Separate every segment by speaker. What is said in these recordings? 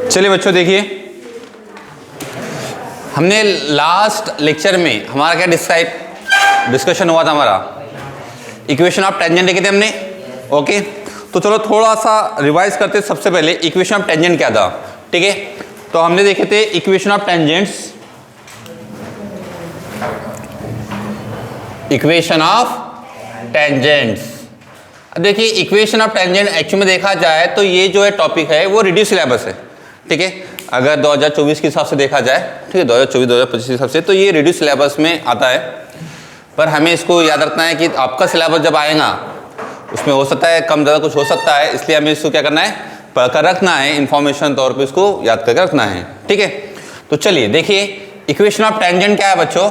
Speaker 1: चलिए बच्चों देखिए, हमने लास्ट लेक्चर में हमारा क्या डिस्कशन हुआ था, हमारा इक्वेशन ऑफ टेंजेंट देखे थे हमने। ओके, तो चलो थोड़ा सा रिवाइज करते। सबसे पहले इक्वेशन ऑफ टेंजेंट क्या था, ठीक है। तो हमने देखे थे equation of tangents, equation of tangents. देखिए इक्वेशन ऑफ टेंजेंट एक्चुअली में देखा जाए तो ये जो है टॉपिक है वो रिड्यूस सिलेबस है, ठीक है। अगर 2024 के हिसाब से देखा जाए, ठीक है, 2024-2025 के हिसाब से तो ये रिड्यूस सिलेबस में आता है। पर हमें इसको याद रखना है कि आपका सिलेबस जब आएगा उसमें हो सकता है कम ज़्यादा कुछ हो सकता है, इसलिए हमें इसको क्या करना है, पढ़कर रखना है, इंफॉर्मेशन तौर पे इसको याद करके रखना है, ठीक है। तो चलिए देखिए इक्वेशन ऑफ टेंजेंट क्या है बच्चों।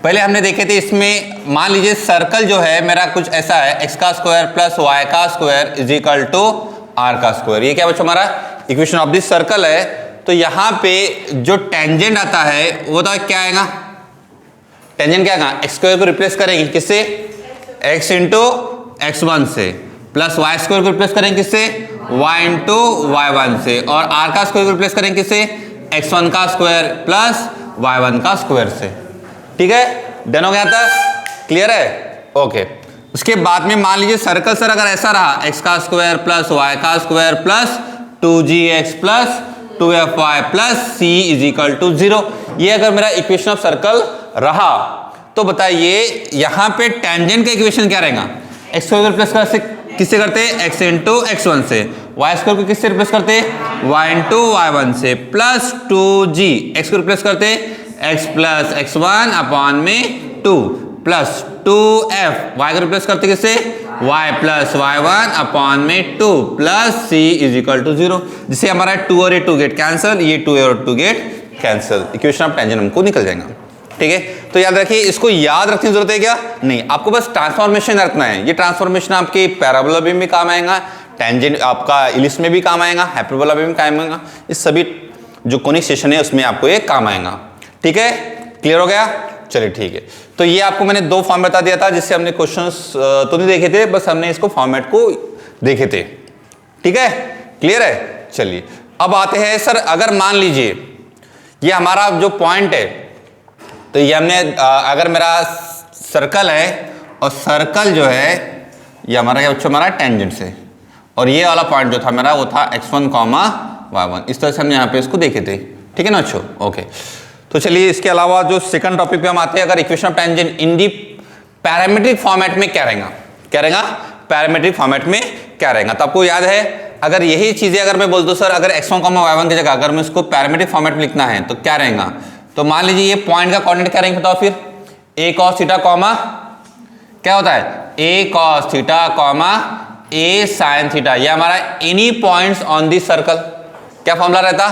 Speaker 1: पहले हमने देखे थे, इसमें मान लीजिए सर्कल जो है मेरा कुछ ऐसा है, एक्स का स्क्वायर प्लस वाई का square is equal to R का स्क्वायर। ये क्या बच्चों हमारा इक्वेशन ऑफ दिस सर्कल है। तो यहाँ पे जो टेंजेंट आता है वो तो क्या आएगा, टेंजेंट क्या आएगा, एक्स स्क्वायर को रिप्लेस करेंगे किससे, एक्स इंटू एक्स वन से, प्लस वाई स्क्वायर को रिप्लेस करेंगे किससे, वाई इंटू वाई वन से, और आर का स्क्वायर को रिप्लेस करेंगे किससे, एक्स वन का स्क्वायर प्लस वाई वन का स्क्वायर से, ठीक है। डन हो गया था, क्लियर है, ओके। उसके बाद में मान लीजिए सर्कल सर अगर ऐसा रहा, एक्स का स्क्वायर प्लस वाई का square plus 2gx plus 2fy plus c is equal to 0, ये अगर मेरा इक्वेशन ऑफ सर्कल रहा तो बताइए यहाँ पे टेंजेंट का इक्वेशन क्या रहेगा। एक्स स्क्वायर प्लस किससे करते हैं, एक्स इंटू एक्स वन से, वाई स्क्वायर को किससे रिप्लेस करते हैं, वाई इंटू वाई वन से, प्लस 2g, एक्स को रिप्लेस करते हैं x plus x one upon में 2 प्लस 2f, वाई को रिप्लेस करते किससे, y plus Y one upon में 2 plus c is equal to 0, जिससे हमारा 2 और ये 2 गेट कैंसिल, ये 2 और 2 get cancel, equation of tangent हमको निकल जाएगा, ठीक है। तो याद रखिए, इसको याद रखने की जरूरत है क्या, नहीं, आपको बस ट्रांसफॉर्मेशन रखना है। ये ट्रांसफॉर्मेशन आपके पैराबोला में भी काम आएगा, टेंजेंट आपका इलिप्स में भी काम आएगा, हाइपरबोला में भी काम आएगा, इस सभी जो कोनिक सेक्शन है उसमें आपको ये काम आएगा, ठीक है। क्लियर हो गया, चलिए ठीक है। तो ये आपको मैंने दो फॉर्म बता दिया था, जिससे हमने क्वेश्चंस तो नहीं देखे थे, बस हमने इसको फॉर्मेट को देखे थे, ठीक है, क्लियर है। चलिए अब आते हैं सर, अगर मान लीजिए ये हमारा जो पॉइंट है, तो ये हमने अगर मेरा सर्कल है और सर्कल जो है ये हमारा क्या बच्चों, हमारा टेंजेंट से, और ये वाला पॉइंट जो था मेरा वो था x1, y1, इस तरह से हमने यहाँ पे इसको देखे थे, ठीक है ना बच्चों, ओके। तो चलिए इसके अलावा जो सेकंड टॉपिक पे हम आते हैं, अगर equation of tangent in the parametric format में क्या रहेगा, क्या रहेगा, पैरामीट्रिक फॉर्मेट में क्या रहेगा। तो आपको याद है, अगर यही चीजें अगर मैं बोल दूं सर, अगर x1, y1 की जगह अगर मैं इसको पैरामीट्रिक फॉर्मेट में लिखना है तो क्या रहेगा। तो मान लीजिए ये पॉइंट का कोऑर्डिनेट क्या रहेंगे, बताओ फिर, a cos थीटा कॉमा क्या होता है, a cos theta comma a sin theta, ये हमारा any points on the circle, क्या फॉर्मूला रहता,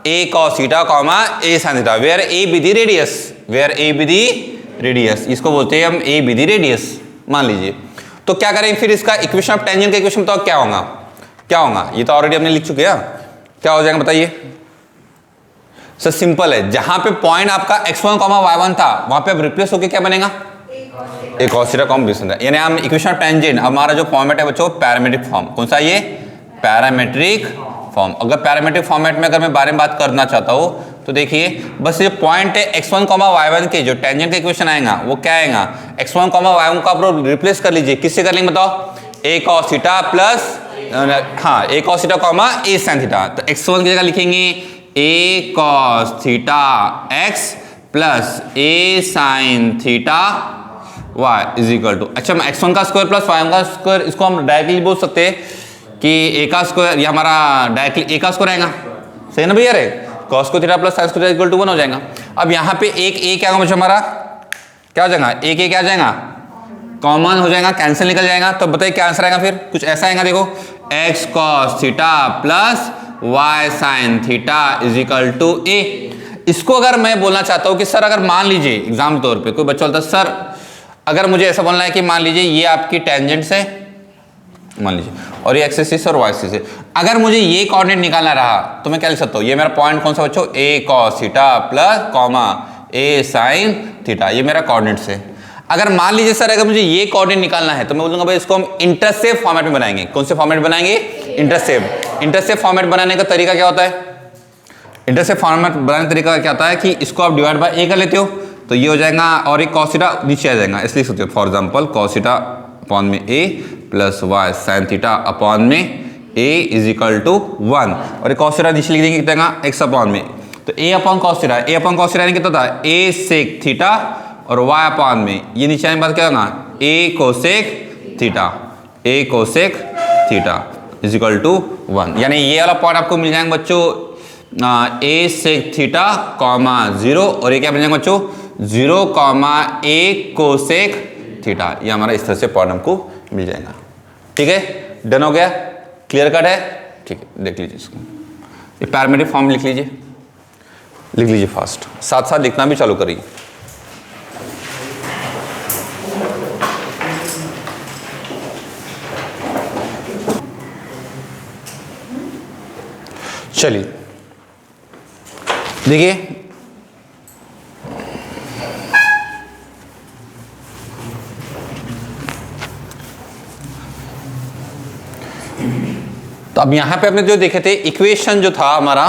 Speaker 1: a cos theta comma a sin theta, where a be the radius, where a be the radius, इसको बोलते हैं हम a बी दी रेडियस, मान लीजिए। तो क्या करें फिर, इसका इक्वेशन ऑफ टेंजेंट का इक्वेशन तो क्या होगा, क्या होगा, ये तो ऑलरेडी हमने लिख चुके हैं, क्या हो जाएगा बताइए सर। सिंपल है, जहां पे पॉइंट आपका x1, y1 था वहां पे अब रिप्लेस होके क्या बनेगा, एक cos theta comma b sin theta, यानी हम इक्वेशन ऑफ टेंजेंट, हमारा जो फॉर्मेट है बच्चों पैरामीट्रिक फॉर्म, कौन सा ये, पैरामीट्रिक फॉर्म। अगर पैरामीट्रिक फॉर्मेट में अगर मैं बारे में बात करना चाहता हूँ तो देखिए, बस ये पॉइंट है x1, y1 के जो टेंजेंट का इक्वेशन आएगा वो क्या आएगा, x1, y1 को आप रिप्लेस कर लीजिए, किससे कर लेंगे बताओ, a cos थीटा प्लस, हाँ, a cos theta comma a sin theta. तो x1 की जगह लिखेंगे a cos theta x plus a sin theta y is equal to, अच्छा x1 का स्क्वायर प्लस y1 का स्क्वायर, इसको हम डायरेक्टली बोल सकते हैं कि a का स्क्वायर, ये हमारा डायरेक्टली a का स्क्वायर आएगा, सही ना भैया रे, cos को थीटा प्लस sin को थीटा इक्वल टू 1 हो जाएगा। अब यहाँ पे एक a क्या होगा हमारा, क्या हो जाएगा, एक a क्या हो जाएगा, कॉमन हो जाएगा, कैंसिल निकल जाएगा। तो बताइए क्या आंसर आएगा फिर, कुछ ऐसा आएगा, देखो x cos theta plus y sin theta is equal to a। इसको अगर मैं बोलना चाहता हूँ कि सर अगर मान लीजिए एग्जाम तौर पे कोई बच्चा बोलता है सर अगर मुझे ऐसा बोलना है कि मान लीजिए ये आपकी टेंजेंट्स है मान लीजिए और ये एक्स एक्सिस और वाई एक्सिस है, अगर मुझे ये कोऑर्डिनेट निकालना रहा तो मैं क्या लिख सकता हूँ, ये मेरा पॉइंट कौन सा बच्चों, a cos theta plus comma a sin theta, ये मेरा कोऑर्डिनेट्स है। अगर मान लीजिए सर अगर मुझे ये कोऑर्डिनेट निकालना है तो मैं बोलूंगा भाई इसको हम इंटरसेप्ट फॉर्मेट में बनाएंगे। कौन से फॉर्मेट बनाएंगे? इंटरसेप्ट। इंटरसेप्ट फॉर्मेट बनाने का तरीका क्या होता है? इंटरसेप्ट फॉर्मेट बनाने का तरीका क्या होता है कि इसको आप डिवाइड बाय ए कर लेते हो तो ये हो जाएगा और एक cos थीटा नीचे आ जाएगा, इसलिए सोचते हो for example cos theta upon में a plus Y sine theta upon में a इज इक्वल टू 1 और एक cos थीटा नीचे लिख देंगे कितना x अपॉन में, तो a upon cos theta, a upon cos theta कितना था a सेक थीटा और y अपॉन में ये नीचे आने के बाद क्या होगा a cosec theta, a cosec theta is equal to 1। यानी ये वाला पॉइंट आपको मिल जाएंगे बच्चों a सेक थीटा कॉमा 0 और ये क्या मिल जाएगा बच्चों 0 कॉमा a कोसेक थीटा। ये हमारा इस तरह से पॉइंट हमको मिल जाएगा। ठीक है, डन हो गया, क्लियर कट है। ठीक है, देख लीजिए इसको, ये पैरामीट्रिक फॉर्म लिख लीजिए फास्ट, साथ साथ लिखना भी चालू करिए। चलिए देखिए, तो अब यहां पे अपने जो देखे थे इक्वेशन जो था हमारा,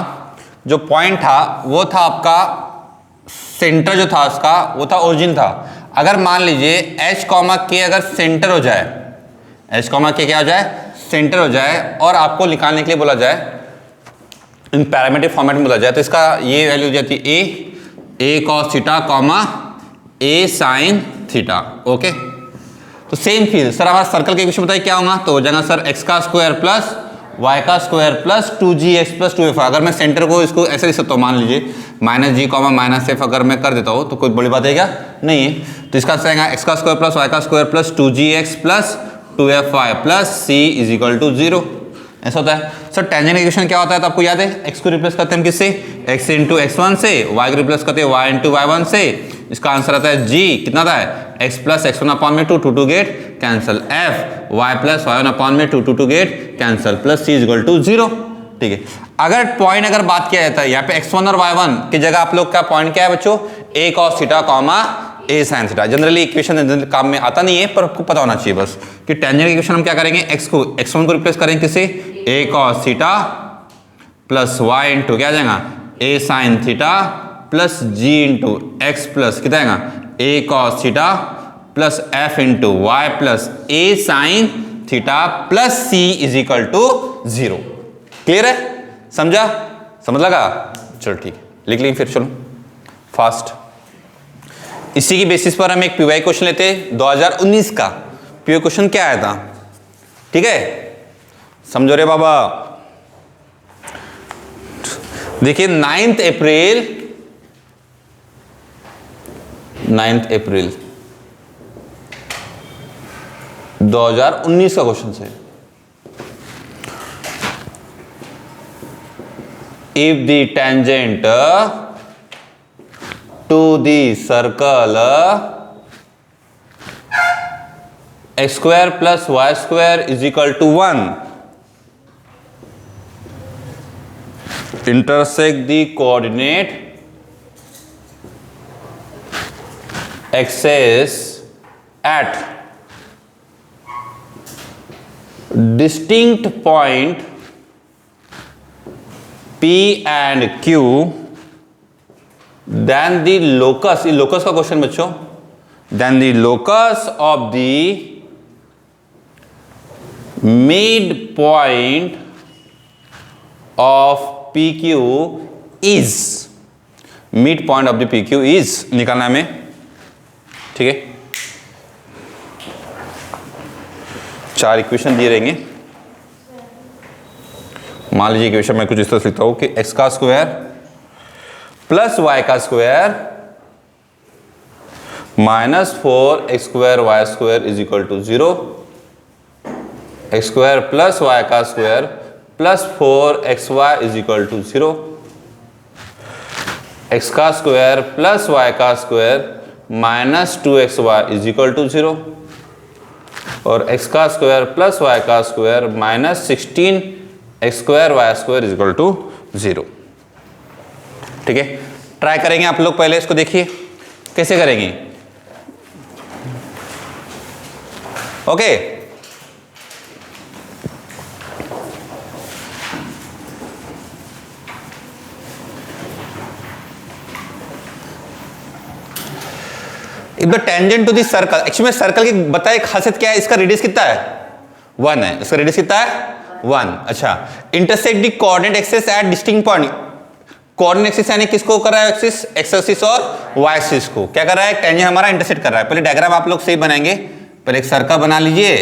Speaker 1: जो पॉइंट था वो था आपका सेंटर जो था उसका वो था ओरिजिन था। अगर मान लीजिए h कॉमा के अगर सेंटर हो जाए, h कॉमा के क्या हो जाए सेंटर हो जाए और आपको निकालने के लिए बोला जाए इन पैरामीट्रिक फॉर्मेट में बोला जाए तो इसका ये वैल्यू हो जाती है a cos theta comma a sine theta. Okay, तो सेम फील सर हमारा सर्कल के इक्वेशन बताइए क्या होगा, तो हो जाएगा सर x का स्क्वायर प्लस y का square plus 2gx plus 2f। अगर मैं सेंटर को इसको ऐसे लिख सकता हूँ, मान लीजिए माइनस जी कॉमा माइनस एफ अगर मैं कर देता हूँ तो कोई बड़ी बात है क्या? नहीं है। तो इसका आएगा x का स्क्वायर प्लस y का square plus 2gx plus 2fy plus c is equal to 0। ऐसा होता है सर। टेंजेंट इक्वेशन क्या होता है तो आपको याद है, x को रिप्लेस करते हैं हम किससे, x इंटू x1 से, y को रिप्लेस करते हैं y इंटू y1 से। इसका आंसर आता है g कितना था है x प्लस x1 अपॉन में 2 2 get cancel, f y plus y1 upon में 2 2 get cancel plus c is equal to 0। ठीक है, अगर पॉइंट अगर बात किया जाता है यहाँ पे x1 और y1 की जगह आप लोग का पॉइंट क्या है बच्चों, a cos theta comma a sin theta. Generally equation काम में आता नहीं है पर आपको पता होना चाहिए बस कि टेंजेंट इक्वेशन हम क्या करेंगे, x1 को रिप्लेस करेंगे किससे, a cos theta plus y into क्या जाएगा a sin theta plus g into x plus कितना आएगा a cos theta plus f into y plus a sin theta plus c is equal to 0। Clear है, समझा, समझ लगा? चलो ठीक है, लिख लेंगे फिर, चलो फास्ट। इसी की बेसिस पर हम एक पीवाई क्वेश्चन लेते हैं 2019 का। पीवाई क्वेश्चन क्या आया था, ठीक है, समझो रे बाबा। देखिए 9 अप्रैल 2019 का क्वेश्चन से, if the tangent to the circle x square plus y square is equal to 1 intersect the coordinate axis at distinct point P and Q, then the locus, ये locus का क्वेश्चन बच्चों, then the locus of the midpoint of PQ is, midpoint of the PQ is निकालना है हमें। ठीक है, 4 equation दिए रहेंगे। मान लीजिए इक्वेशन मैं कुछ इस तरह से लिखता हूं कि x का स्क्वायर प्लस y का square minus 4x square y square is equal to 0, x square plus y का square plus 4xy is equal to 0, x का स्क्वायर प्लस y का square minus 2xy is equal to 0 और x का square plus y का square minus 16 X square Y square is equal to 0। ठीक है, try करेंगे आप लोग। पहले इसको देखिए कैसे करेंगे। Okay. If the tangent to the circle, actually circle की बताए खासियत क्या है, इसका रेडियस कितना है 1 है, इसका रेडियस कितना है 1। अच्छा, intersect the coordinate axis at distinct point, coordinate axis यानी किसको कर रहा है, एक्सिस एक्स एक्सिस और वाई एक्सिस को क्या कर रहा है, टेंजेंट हमारा इंटरसेक्ट कर रहा है। पहले डायग्राम आप लोग सही बनाएंगे, पहले एक सर्कल बना लीजिए,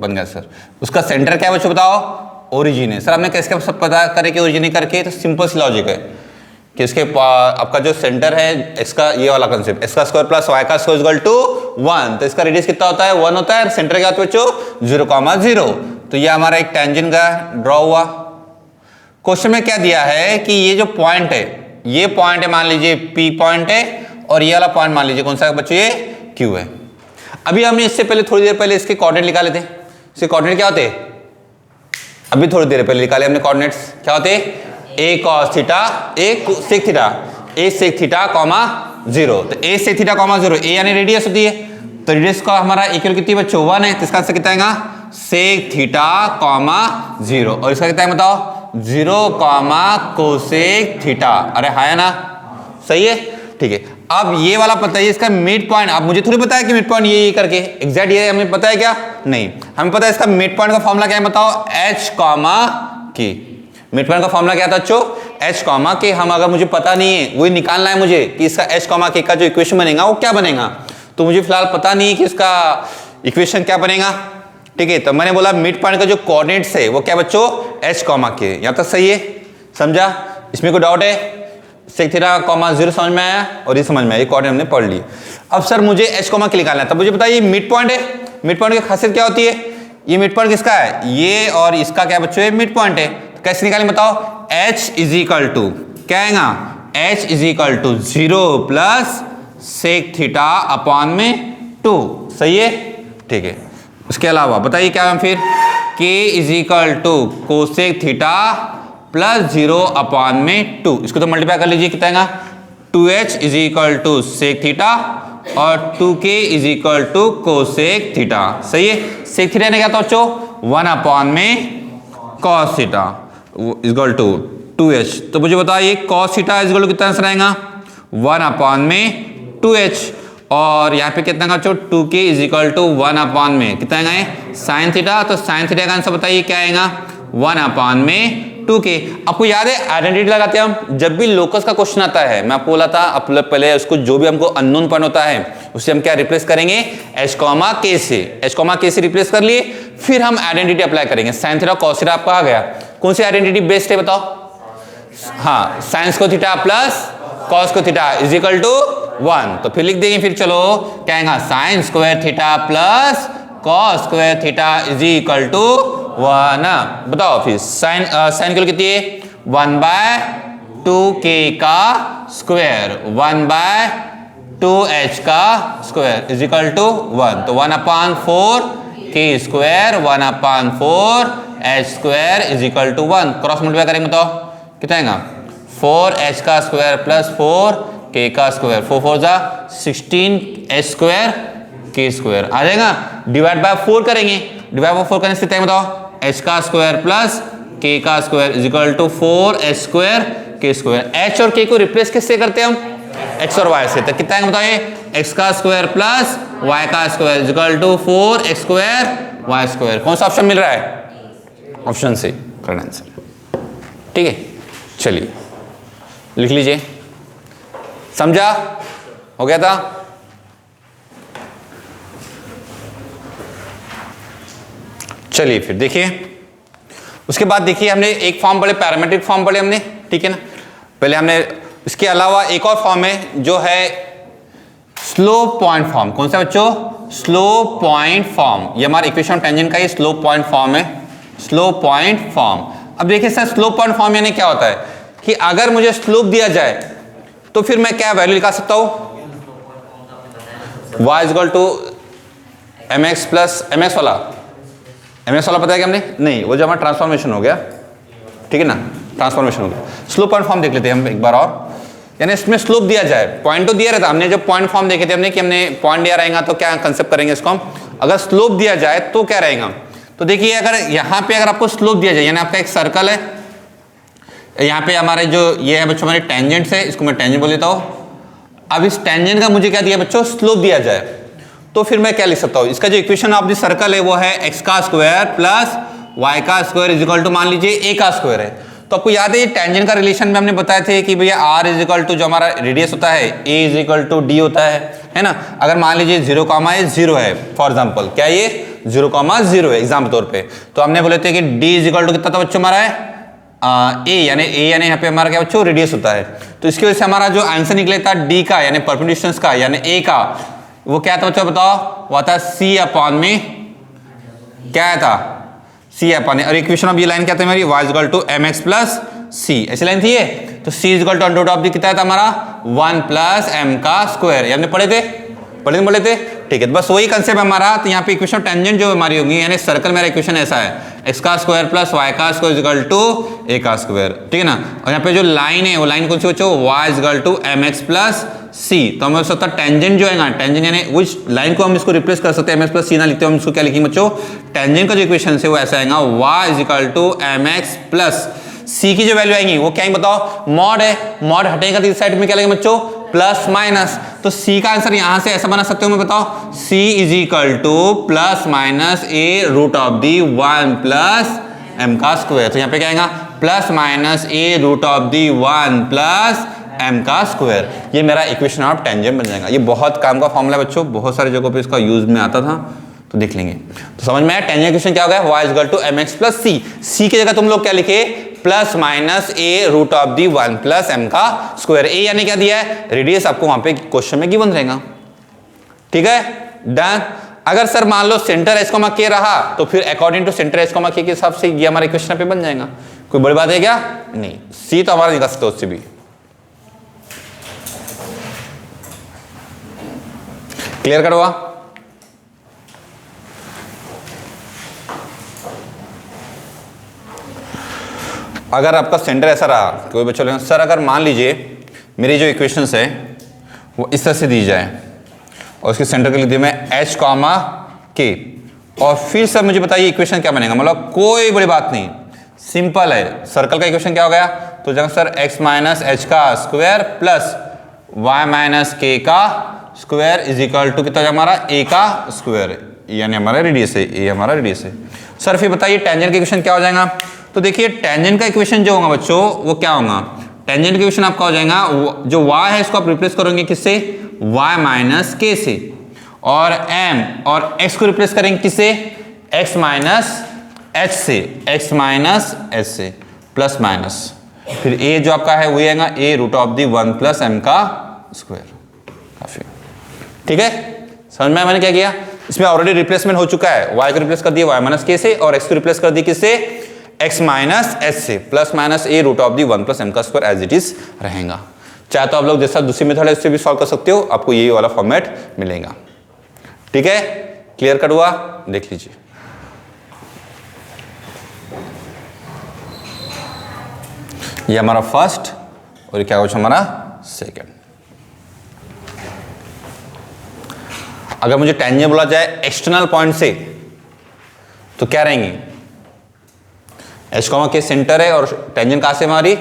Speaker 1: बन गया सर। उसका सेंटर क्या है बच्चों बताओ, ओरिजिन है। सर आपने कैसे सब पता करे कि ओरिजिन करके, तो सिंपल सी लॉजिक है कि इसके आपका जो सेंटर है इसका ये वाला कंसेप्ट, एक्स का स्क्वायर प्लस वाई का स्क्वायर इक्वल टू 1, तो इसका रेडियस कितना होता है 1 होता है। सेंटर क्या होता है बच्चों 0,0, तो ये हमारा एक टेंजेंट का ड्रॉ हुआ। क्वेश्चन में क्या दिया है कि ये जो पॉइंट है, ये पॉइंट है मान लीजिए P पॉइंट है, और ये वाला पॉइंट मान लीजिए कौन सा बच्चों ये Q है। अभी हमने इससे पहले थोड़ी देर पहले इसके कोऑर्डिनेट निकाले थे। इसके कोऑर्डिनेट क्या होते, अभी थोड़ी देर पहले निकाले हमने कोऑर्डिनेट्स, क्या होते a cos theta, a sec theta, a sec theta comma 0, तो a sec theta comma 0, a यानी रेडियस होती है, तो रेडियस का हमारा इक्वल कितनी बच्चों 1 है, तो इसका आंसर कितना आएगा sec थीटा कॉमा 0, और इसका कितना है बताओ 0 कॉमा कोसेक थीटा। अरे हाँ ना, सही है, ठीक है। अब ये वाला पता है इसका मिड पॉइंट, अब मुझे थोड़ी पता है कि मिड पॉइंट ये करके एग्जैक्ट ये हमें पता है क्या, नहीं हमें पता है इसका मिड पॉइंट का फॉर्मूला क्या है बताओ, h कॉमा की। मिड पॉइंट का फॉर्मूला क्या था बच्चों, h कॉमा के। हम अगर मुझे पता नहीं है वही निकालना है मुझे कि इसका h कॉमा के का जो इक्वेशन बनेगा वो क्या बनेगा, तो मुझे फिलहाल पता नहीं है कि इसका इक्वेशन क्या बनेगा, ठीक है। तो मैंने बोला मिड पॉइंट का जो कोऑर्डिनेट्स है वो क्या बच्चों h कॉमा के, यहाँ तक सही है, समझा, इसमें कोई डाउट है, सेक थीटा कॉमा 0 समझ में आया और ये समझ में आया, ये कोऑर्डिनेट हमने पढ़ लिए। अब सर मुझे h कॉमा के निकालना है, तब मुझे बताइए मिड पॉइंट है, मिड पॉइंट की खासियत क्या होती है, ये मिड पॉइंट किसका है, ये और इसका क्या बच्चों है मिड पॉइंट है, तो कैसे निकालेंगे बताओ, h इज इक्वल टू क्या आएगा, h is equal to 0 plus sec theta upon में 2, सही है, ठीक है। उसके अलावा बताइए क्या है फिर, k is equal to cosec theta plus 0 upon में 2, इसको तो मल्टीप्लाई कर लीजिए, कितना आएगा 2h is equal to sec theta और 2k is equal to cosec theta, सही है। सेक थीटा ने क्या था बच्चों 1 अपॉन में cos theta equal to 2h, तो मुझे बताइए कॉस थीटा इक्वल टू कितना आंसर आएगा 1 अपॉन में 2h, और यहाँ पे कितना बच्चों 2k is equal to 1 upon में कितना आएगा साइन थीटा, तो साइन थीटा का आंसर बताइए क्या आएगा 1 अपॉन में 2k। आपको याद है आइडेंटिटी लगाते हैं हम जब भी लोकस का क्वेश्चन आता है, मैं आपको बोला था पहले उसको जो भी हमको अननोन पॉइंट होता है उसे हम क्या रिप्लेस करेंगे h कॉमा k से, h कॉमा k से रिप्लेस कर लिए, फिर हम आइडेंटिटी अप्लाई करेंगे। साइन थीटा कॉस थीटा आपका आ गया, कौन सी आइडेंटिटी बेस्ट है बताओ, हाँ साइंस को थीटा प्लस कॉस को थीटा इज इक्वल टू 1, तो फिर लिख देंगे, फिर चलो क्या आएगा sine square theta plus cos square theta is equal to 1, बताओ फिर साइन साइन की कितनी है 1/2k का स्क्वायर 1/2h का स्क्वायर इज इक्वल टू 1, तो 1/4k square 1/4h square is equal to 1, cross multiply करेंगे बताओ कितना आएगा 4h का स्क्वायर प्लस 4k का स्क्वायर, 4 4 जा 16h स्क्वायर k स्क्वायर आ जाएगा, डिवाइड बाय 4 करेंगे, डिवाइड बाय 4 करने से कितना बताओ h का स्क्वायर प्लस k का square is equal to 4h square k square. h और k को रिप्लेस किससे करते हैं हम x और y से, तो कितना आएगा बताइए x का स्क्वायर प्लस y का square is equal to 4x square y square. कौन सा ऑप्शन मिल रहा है, ऑप्शन सी करेक्ट आंसर, ठीक है। चलिए लिख लीजिए, समझा, हो गया था। चलिए फिर देखिए, उसके बाद देखिए हमने एक फॉर्म पढ़े, पैरामीट्रिक फॉर्म पढ़े हमने, ठीक है ना। पहले हमने इसके अलावा एक और फॉर्म है जो है स्लोप पॉइंट फॉर्म। कौन सा बच्चों, स्लोप पॉइंट फॉर्म, ये हमारा इक्वेशन ऑफ टेंजेंट का ये स्लोप पॉइंट फॉर्म है, स्लोप पॉइंट फॉर्म। अब देखिए सर स्लोप पॉइंट फॉर्म यानी क्या होता है कि अगर मुझे स्लोप दिया जाए तो फिर मैं क्या वैल्यू निकाल सकता हूं, y is equal to mx plus mx वाला पता है क्या हमने, नहीं वो जो हमारा ट्रांसफॉर्मेशन हो गया, ठीक है ना, ट्रांसफॉर्मेशन हो गया। स्लोप पॉइंट फॉर्म देख लेते हैं हम एक बार और, यानी इसमें स्लोप दिया जाए, पॉइंट तो दिया रहता, हमने जब पॉइंट फॉर्म देखे थे हमने कि हमने पॉइंट दिया रहेगा तो क्या कंसेप्ट करेंगे इसको हम अगर स्लोप दिया जाए तो क्या रहेगा, तो देखिए अगर यहाँ पे अगर आपको स्लोप दिया जाए, यानी आपका एक सर्कल है, यहाँ पे हमारे जो ये है बच्चों हमारे टेंजेंट्स है, इसको मैं टेंजेंट बोल देता हूँ। अब इस टेंजेंट का मुझे क्या दिया बच्चों, स्लोप दिया जाए, तो फिर मैं क्या लिख सकता हूँ, इसका जो इक्वेशन ऑफ द सर्कल है वो है एक्स का स्क्वायर प्लस वाई का स्क्वायर इज इक्वल टू मान लीजिए ए का स्क्वायर है। तो आपको याद है ये टेंजेंट का रिलेशन में हमने बताया थे कि भैया आर इज इक्वल टू जो हमारा रेडियस होता है ए इज इक्वल टू डी होता है ना। अगर मान लीजिए 0, ये 0 है फॉर एग्जाम्पल, क्या ये 0, 0 है एग्जाम्पल तौर पे, तो हमने बोले थे कि डी इज इक्वल टू कितना था बच्चों हमारा है ए यानी यहाँ पे हमारा क्या बच्चों रेडियस होता है। तो इसकी वजह से हमारा जो आंसर निकले था डी का यानी परपेंडिकुलर डिस्टेंस का यानी ए का, वो क्या था बच्चों बताओ, वो था सी अपॉन में क्या था सी अपॉन, और इक्वेशन ऑफ ये लाइन क्या था हमारी y equal to M X plus C, ऐसी लाइन थी ये। तो c equal to under root of the कितना था हमारा 1 प्लस m का स्क्वायर, ये हमने पढ़े थे ठीक है। तो बस वही कंसेप्ट हमारा, तो यहाँ पे इक्वेशन टेंजेंट जो हमारी होगी यानी सर्कल मेरा इक्वेशन ऐसा है x का स्क्वायर प्लस y का स्क्वायर इक्वल टू a का स्क्वायर, ठीक है ना। और यहाँ पे जो लाइन है वो लाइन कौन सी बच्चों, y equal to M X plus C. तो हमें सकता टेंजेंट जो है टेंजेंट यानी उस लाइन को हम इसको रिप्लेस कर सकते हैं, एम एक्स प्लस सी ना लिखते हो हम इसको क्या लिखेंगे बच्चों, टेंजेंट का जो इक्वेशन है वो ऐसा आएगा y is equal to M X plus C की जो वैल्यू आएंगी वो क्या है बताओ, मॉड है, मॉड हटेगा तो इस साइड में क्या लगेगा बच्चों प्लस माइनस। तो सी का आंसर यहां से ऐसा बना सकते हो मैं बताओ, c is equal to plus minus A root of the 1 plus m का स्क्वायर। तो यहाँ पे क्या आएगा plus minus A root of the 1 plus m का स्क्वायर, ये मेरा इक्वेशन ऑफ टेंजेंट बन जाएगा। ये बहुत काम का फॉर्मूला है बच्चों, बहुत सारी जगहों पे इसका यूज में आता था, तो देख लेंगे। तो समझ में आया टेंजेंट इक्वेशन क्या हो गया, y equal to M X plus C. C की जगह तुम लोग क्या लिखे plus minus A root of the 1 plus m का स्क्वायर। ए यानी क्या दिया है रेडियस, आपको वहां पे क्वेश्चन में गिवन रहेगा, ठीक है डन। अगर सर मान लो सेंटर एच कोमा के रहा तो फिर according to centre H comma के हिसाब से ये हमारा इक्वेशन पे बन जाएगा। कोई बड़ी बात है क्या, नहीं। सी तो हमारा निकाल सकते हो उससे भी, क्लियर कर हुआ। अगर आपका सेंटर ऐसा रहा, कोई बच्चा बोलेगा सर अगर मान लीजिए मेरी जो इक्वेशंस है वो इस तरह से दी जाए और उसके सेंटर के लिए दिया मैं एच कॉमा के, और फिर सर मुझे बताइए इक्वेशन क्या बनेगा, मतलब कोई बड़ी बात नहीं, सिंपल है। सर्कल का इक्वेशन क्या हो गया, तो जगह सर एक्स माइनस एच का square plus Y minus K का स्क्वायर इज इक्वल टू कितना हमारा ए का स्क्वायर, यानी हमारा रेडियस है, ए हमारा रेडियस है। सर फिर बताइए टेंजेंट का इक्वेशन क्या हो जाएगा, तो देखिए टेंजेंट का इक्वेशन जो होगा बच्चों वो क्या होगा, टेंजेंट का इक्वेशन आपका हो जाएगा जो y है इसको आप रिप्लेस करोगे किससे, y माइनस के से, और m और x को रिप्लेस करेंगे किससे, x माइनस h से, x माइनस h से प्लस माइनस, फिर a जो आपका है वही आएगा a root of the 1 plus m का स्क्वायर। काफी ठीक है, समझ में मैंने क्या किया, इसमें ऑलरेडी रिप्लेसमेंट हो चुका है, y को रिप्लेस कर दिया y माइनस के से और x को रिप्लेस कर दिया किससे, x माइनस एच से plus minus A root of the 1 plus m का स्क्वायर एज इट इज रहेगा। चाहे तो आप लोग जैसा दूसरी मेथड है उससे भी सॉल्व कर सकते हो, आपको यही वाला फॉर्मेट मिलेगा, ठीक है। क्लियर कट हुआ, देख लीजिए। ये हमारा फर्स्ट और क्या कुछ हमारा सेकंड। अगर मुझे टेंजेंट बोला जाए एक्सटर्नल पॉइंट से तो क्या रहेंगी, एच कॉमा के सेंटर है और टेंजेंट कहां से हमारी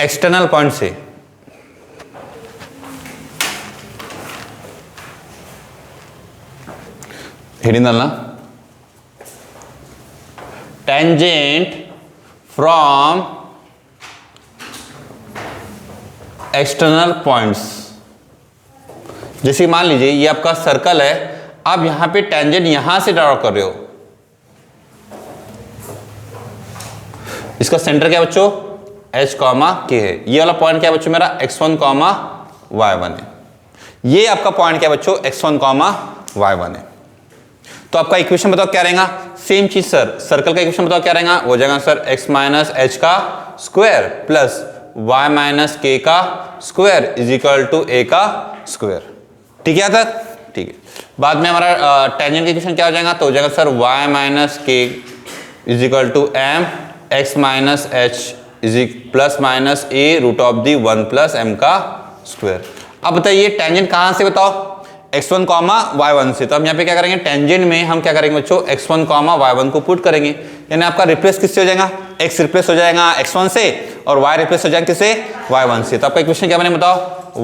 Speaker 1: एक्सटर्नल पॉइंट से, हेडिंग डालना टेंजेंट फ्रॉम एक्सटर्नल पॉइंट्स। जैसे मान लीजिए ये आपका सर्कल है, आप यहां पे टेंजेंट यहां से ड्रॉ कर रहे हो, इसका सेंटर क्या है बच्चों h कॉमा के है, ये वाला पॉइंट क्या है बच्चों मेरा x1 कॉमा y1 है, ये आपका पॉइंट क्या है बच्चों x1 कॉमा y1 है। तो आपका इक्वेशन बताओ क्या रहेगा, सेम चीज सर, सर्कल का इक्वेशन बताओ क्या रहेगा, हो जाएगा सर x माइनस एच का square plus y minus K का square is equal to a का स्क्वायर, ठीक है तक, ठीक है। बाद में हमारा टेंजेंट का इक्वेशन क्या हो जाएगा, तो हो जाएगा sir y minus K is equal to m x minus H is plus minus A root of the 1 plus m का स्क्वायर। अब बताइए टेंजेंट कहां से बताओ, x1 कॉमा y1 से। तो हम यहाँ पे क्या करेंगे, टेंजेंट में हम क्या करेंगे बच्चों, x1 कॉमा y1 को पुट करेंगे, यानी आपका रिप्लेस किससे हो जाएगा, x रिप्लेस हो जाएगा x1 से और y रिप्लेस हो जाएगा किससे, y1 से। तो आपका इक्वेशन क्या बने बताओ,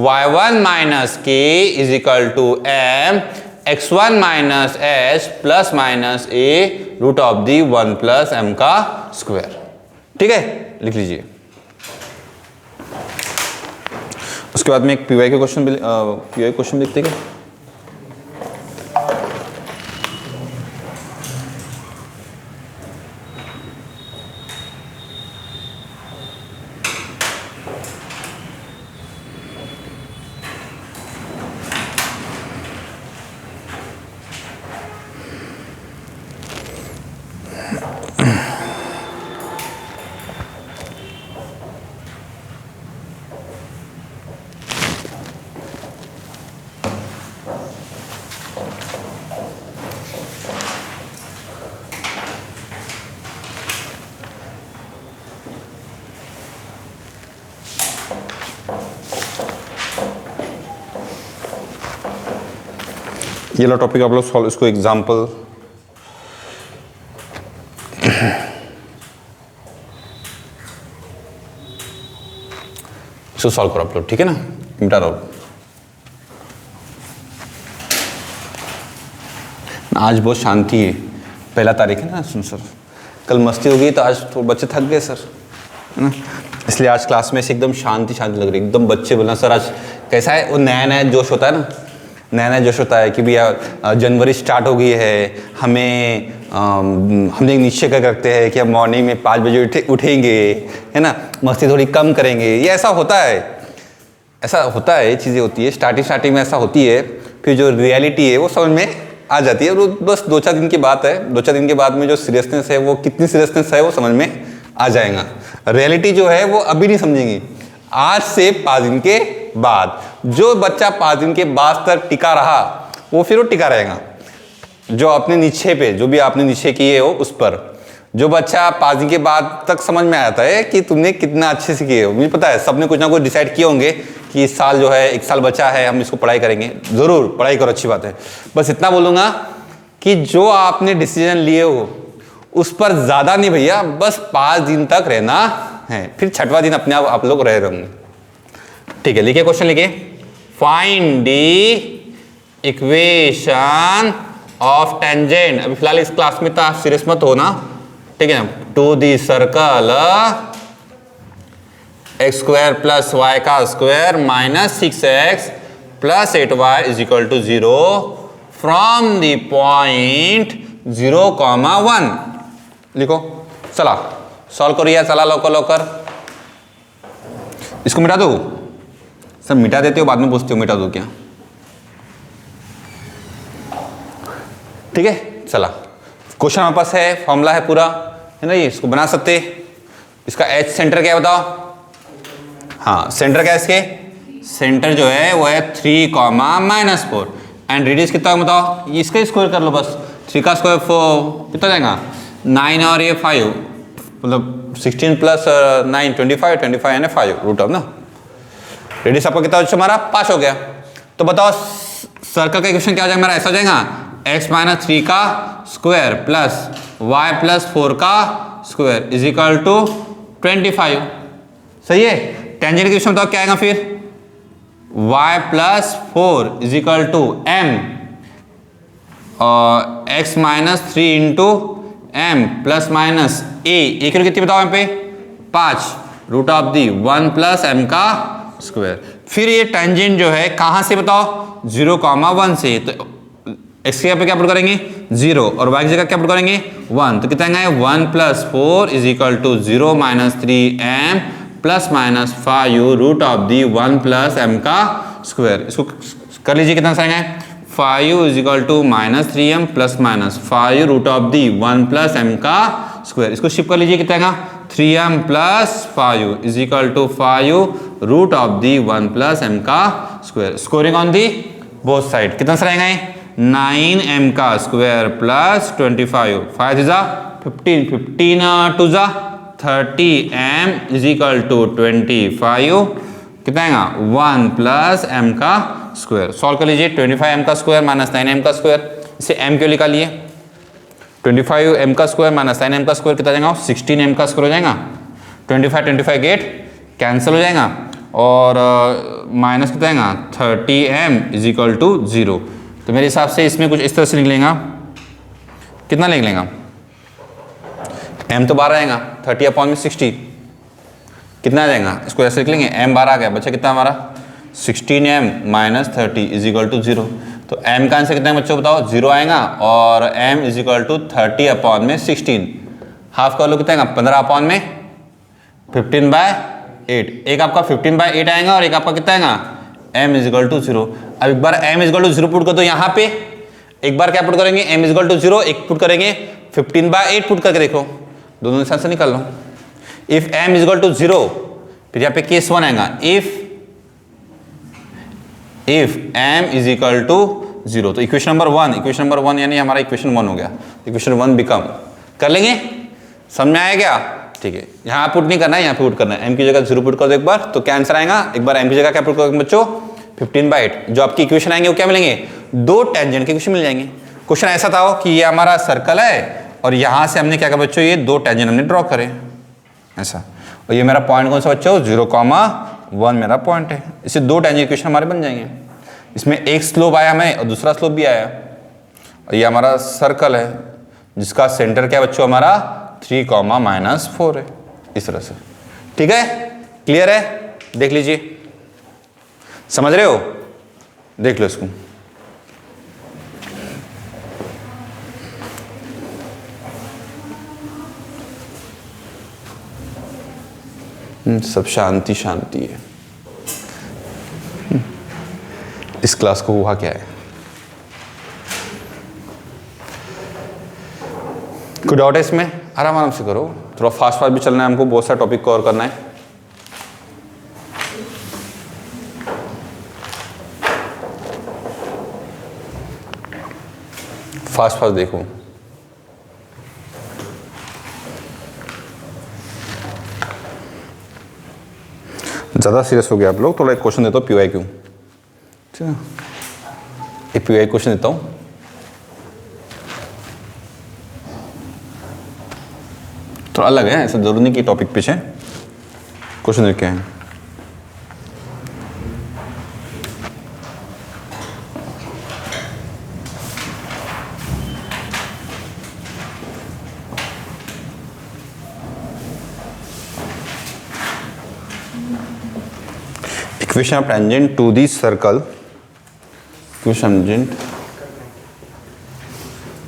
Speaker 1: y1 minus K is equal to m x1 minus h plus minus a root of the 1 plus m का स्क्वायर। ठीक है, लिख लीजिए। उसके बाद में एक पीवाई के क्वेश्चन लिखते हैं। ये लो टॉपिक आप लोग सॉल्व, इसको एग्जाम्पल इसको सॉल्व करो आप लोग, ठीक है ना, मिटा दो। आज बहुत शांति है, पहला तारीख है ना, सुन सर कल मस्ती हो गई तो आज तो बच्चे थक गए सर, है ना, इसलिए आज क्लास में से एकदम शांति शांति लग रही है, एकदम बच्चे बोलना सर आज कैसा है, वो नया नया जोश होता है ना, नया नया जोश होता है कि भैया जनवरी स्टार्ट हो गई है, हम एक निश्चय कर करते हैं कि हम मॉर्निंग में 5 बजे उठेंगे, है ना, मस्ती थोड़ी कम करेंगे, ये ऐसा होता है, ये चीज़ें होती है, स्टार्टिंग में ऐसा होती है, फिर जो रियलिटी है वो समझ में आ जाती है, और बस 2-4 दिन की बात है, 2-4 दिन के बाद में जो सीरियसनेस है वो कितनी सीरियसनेस है वो समझ में आ जाएगा। रियलिटी जो है वो अभी नहीं समझेंगी, आज से 5 दिन के बाद, जो बच्चा 5 दिन के बाद तक टिका रहा वो फिर वो टिका रहेगा, जो अपने निश्चय पे, जो भी आपने निश्चय किए हो उस पर, जो बच्चा 5 दिन के बाद तक समझ में आता है कि तुमने कितना अच्छे से किए हो, मुझे पता है सबने कुछ ना कुछ डिसाइड किए होंगे कि इस साल जो है 1 साल बचा है, हम इसको पढ़ाई करेंगे, ज़रूर पढ़ाई करो, अच्छी बात है, बस इतना बोलूँगा कि जो आपने डिसीजन लिए हो उस पर ज़्यादा नहीं भैया, बस 5 दिन तक रहना है, फिर 6वां दिन अपने आप लोग रह होंगे। ठीक है, लिखिए क्वेश्चन, लिखिए, find the equation of tangent, अभी फिलहाल इस क्लास में तो सीरियस मत हो ना, ठीक है ना, to the circle X square plus Y का square minus 6x plus 8y is equal to 0 from the point 0,1। लिखो, चला सॉल्व करिए, चला लोकर, इसको मिटा दो सर, मिटा देते हो बाद में पूछते हो मिटा दो क्या, ठीक है, चला क्वेश्चन हमारे पास है, फॉर्मूला है पूरा, है ना, ये इसको बना सकते, इसका एच सेंटर क्या है बताओ, हाँ सेंटर क्या है, इसके सेंटर जो है वो है 3,-4 एंड रेडियस कितना बताओ, इसका स्क्वायर कर लो बस, 3 का स्क्वायर 4 कितना जाएगा 9 और ये 5, मतलब 16 प्लस 9 25 यानी 5 रूट ऑफ ना, रेडियस आपका कितना हमारा 5 हो गया। तो बताओ सर्कल का इक्वेशन क्या हो जाएगा, मेरा ऐसा हो जाएगा x माइनस 3 का स्क्वायर प्लस y प्लस 4 का स्क्वायर इज इक्वल टू 25, सही है। टेंजेंट की इक्वेशन बताओ क्या आएगा फिर, y plus 4 is equal to m x minus 3 into m plus minus a कितनी बताओ यहाँ पे 5 root of the 1 plus m का स्क्वायर। फिर ये टेंजेंट जो है कहां से बताओ 0,1 से, तो x की जगह पे क्या पुट करेंगे 0 और y की जगह क्या पुट करेंगे 1, तो कितना आएगा 1 plus 4 is equal to 0 minus 3m plus minus 5 root of the 1 plus m का स्क्वायर। इसको कर लीजिए, कितना आएगा 5 is equal to minus 3m plus minus 5 root of the 1 plus m का स्क्वायर। इसको शिफ्ट कर लीजिए, कितना आएगा 3m plus 5 is equal to 5 root of the 1 plus m का square. Squaring on the both side कितना सर आएगा 9m का स्क्वायर प्लस 25, 5 इज 15, 15 two 30m is equal to 25, कितना आएगा 1 प्लस m का स्क्वायर। सॉल्व कर लीजिए 25m का स्क्वायर माइनस 9m का स्क्वायर, इसे m क्यों निकालिए, 25m का स्क्वायर माइनस 9m का स्क्वायर कितना जाएगा, 16m का स्क्वायर हो जाएगा। 25 गेट कैंसिल हो जाएगा और माइनस कितना आएगा 30m इज इक्वल टू 0। तो मेरे हिसाब से इसमें कुछ इस तरह से लिख लेगा, कितना लिख लेगा, m तो 12 आएगा, 30/60 कितना आ जाएगा, इसको ऐसे लिख लेंगे, m 12 आ गया, बच्चा कितना हमारा 16m minus 30 is equal to 0। तो m का आंसर कितना है बच्चों बताओ, 0 आएगा और m is equal to 30/16, half कर लो कितना आएगा 15/8, एक आपका 15/8 आएगा और एक आपका कितना आएगा m इज इक्वल टू 0। अब एक बार m is equal to 0 put कर दो यहाँ पे, एक बार क्या पुट करेंगे m इज इक्वल टू 0, एक पुट करेंगे 15/8 पुट करके देखो, दोनों निशान से निकाल लो। If m is equal to 0, फिर यहाँ पे केस 1 आएगा, if m is equal to 0, तो इक्वेशन नंबर 1 यानी हमारा इक्वेशन 1 हो गया, इक्वेशन 1 बिकम, कर लेंगे, समझ में आया क्या, ठीक है। यहाँ पुट नहीं करना है, यहाँ पे पुट करना है, m की जगह 0 पुट कर दो एक बार, तो क्या आंसर आएगा, एक बार m की जगह क्या पुट करोगे बच्चों 15/8, जो आपकी इक्वेशन आएंगे वो क्या मिलेंगे, दो टेंजेंट के इक्वेशन मिल जाएंगे। क्वेश्चन ऐसा था कि ये हमारा सर्कल है और यहाँ से हमने क्या कहा बच्चों, ये दो टेंजेंट हमने ड्रॉ करे ऐसा, और ये मेरा पॉइंट कौन सा बच्चों 0,1 मेरा पॉइंट है, इससे दो टेंजेंट इक्वेशन हमारे बन जाएंगे। इसमें एक स्लोप आया हमें और दूसरा स्लोप भी आया, और ये हमारा सर्कल है जिसका सेंटर क्या बच्चों हमारा 3,-4 है, इस तरह से, ठीक है, क्लियर है, देख लीजिए, समझ रहे हो, देख लो इसको। सब शांति शांति है। इस क्लास को हुआ क्या है, कोई डाउट है इसमें, आराम आराम से करो, थोड़ा फास्ट भी चलना है हमको, बहुत सारा टॉपिक कवर करना है। फास्ट देखो, ज़्यादा सीरियस हो गया आप लोग, थोड़ा एक क्वेश्चन देता हूँ PYQ, ठीक है, एक PYQ क्वेश्चन देता हूँ, थोड़ा अलग है, ऐसा जरूरी नहीं कि टॉपिक पीछे क्वेश्चन देखे हैं। Equation of tangent to the circle, equation tangent